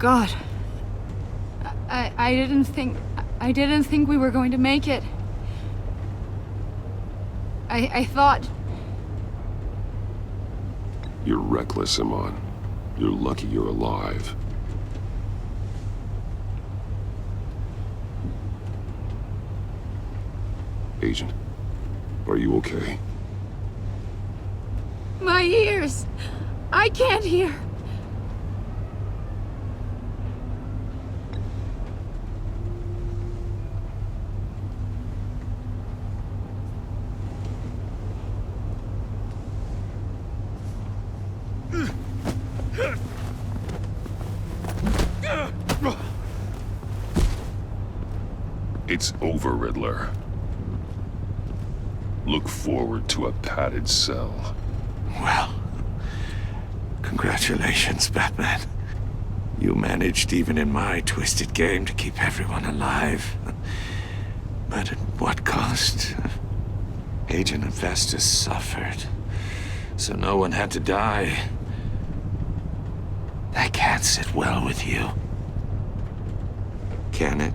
God. I didn't think we were going to make it. I thought... You're reckless, Iman. You're lucky you're alive. Agent, are you okay? My ears! I can't hear! It's over, Riddler. Look forward to a padded cell. Well, congratulations, Batman. You managed, even in my twisted game, to keep everyone alive. But at what cost? Agent Hephaestus suffered, so no one had to die. That can't sit well with you. Can it?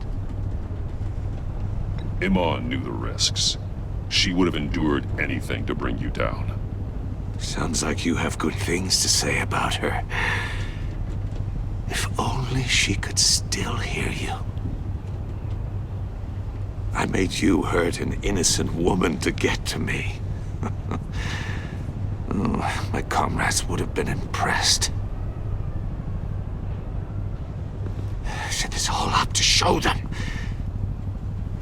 Iman knew the risks. She would have endured anything to bring you down. Sounds like you have good things to say about her. If only she could still hear you. I made you hurt an innocent woman to get to me. Oh, my comrades would have been impressed. I set this all up to show them.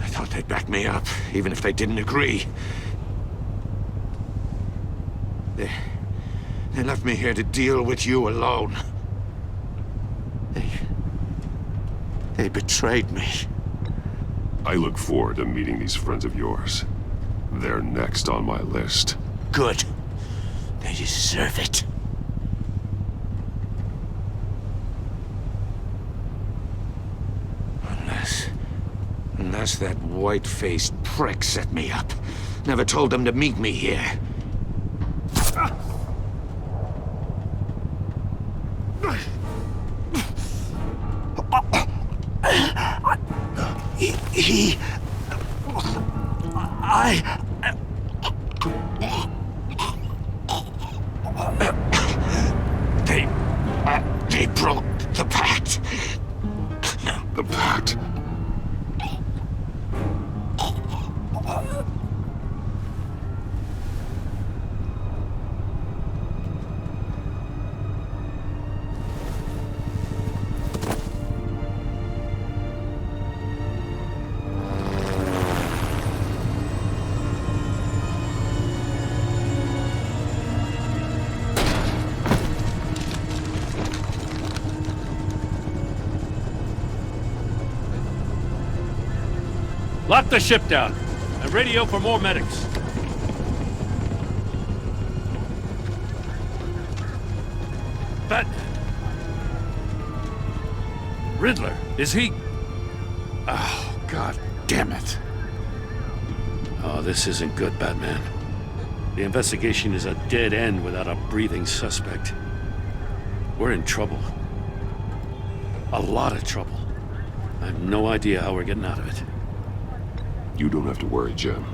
I thought they'd back me up, even if they didn't agree. They left me here to deal with you alone. They betrayed me. I look forward to meeting these friends of yours. They're next on my list. Good. They deserve it. Unless that white-faced prick set me up. Never told them to meet me here. They broke the pact. The pact? Lock the ship down, and radio for more medics. Riddler, is he... Oh, God damn it. Oh, this isn't good, Batman. The investigation is a dead end without a breathing suspect. We're in trouble. A lot of trouble. I have no idea how we're getting out of it. You don't have to worry, Jim.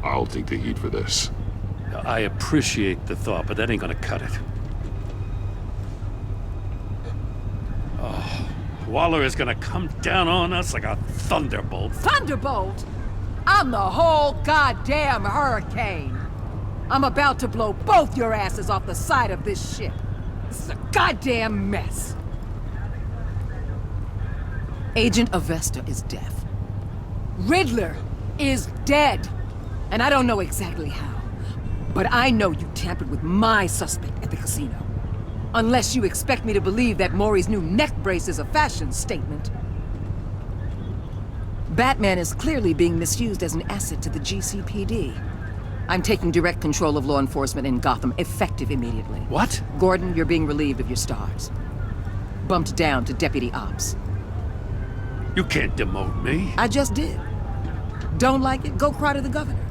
I'll take the heat for this. I appreciate the thought, but that ain't gonna cut it. Oh, Waller is gonna come down on us like a thunderbolt. Thunderbolt? I'm the whole goddamn hurricane. I'm about to blow both your asses off the side of this ship. This is a goddamn mess. Agent Avesta is deaf. Riddler is dead. And I don't know exactly how. But I know you tampered with my suspect at the casino. Unless you expect me to believe that Maury's new neck brace is a fashion statement. Batman is clearly being misused as an asset to the GCPD. I'm taking direct control of law enforcement in Gotham, effective immediately. What? Gordon, you're being relieved of your stars. Bumped down to Deputy Ops. You can't demote me. I just did. Don't like it? Go cry to the governor.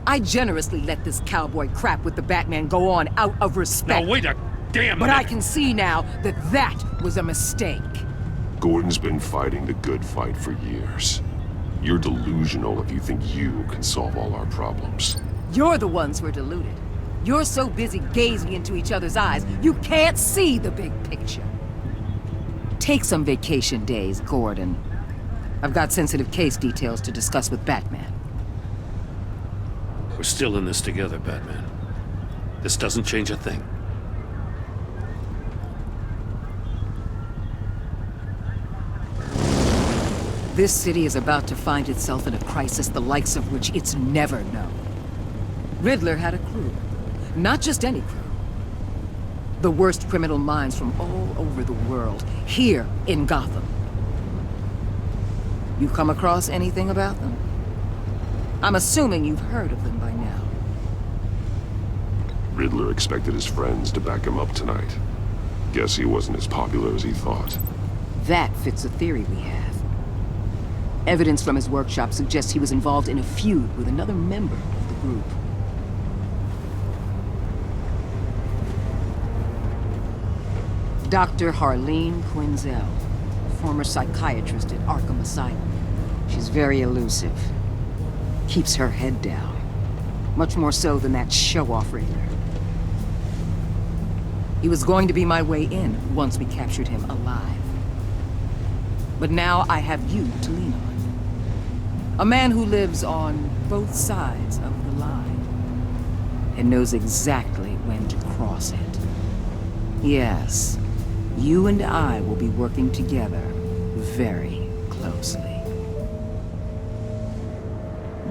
I generously let this cowboy crap with the Batman go on out of respect. Now wait a damn But I can see now that that was a mistake. Gordon's been fighting the good fight for years. You're delusional if you think you can solve all our problems. You're the ones who are deluded. You're so busy gazing into each other's eyes, you can't see the big picture. Take some vacation days, Gordon. I've got sensitive case details to discuss with Batman. We're still in this together, Batman. This doesn't change a thing. This city is about to find itself in a crisis the likes of which it's never known. Riddler had a crew. Not just any crew. The worst criminal minds from all over the world, here in Gotham. You come across anything about them? I'm assuming you've heard of them by now. Riddler expected his friends to back him up tonight. Guess he wasn't as popular as he thought. That fits a theory we have. Evidence from his workshop suggests he was involved in a feud with another member of the group. Dr. Harleen Quinzel, former psychiatrist at Arkham Asylum. She's very elusive. Keeps her head down. Much more so than that show-off Riddler. He was going to be my way in once we captured him alive. But now I have you to lean on. A man who lives on both sides of the line and knows exactly when to cross it. Yes, you and I will be working together very closely.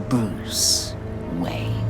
Bruce Wayne.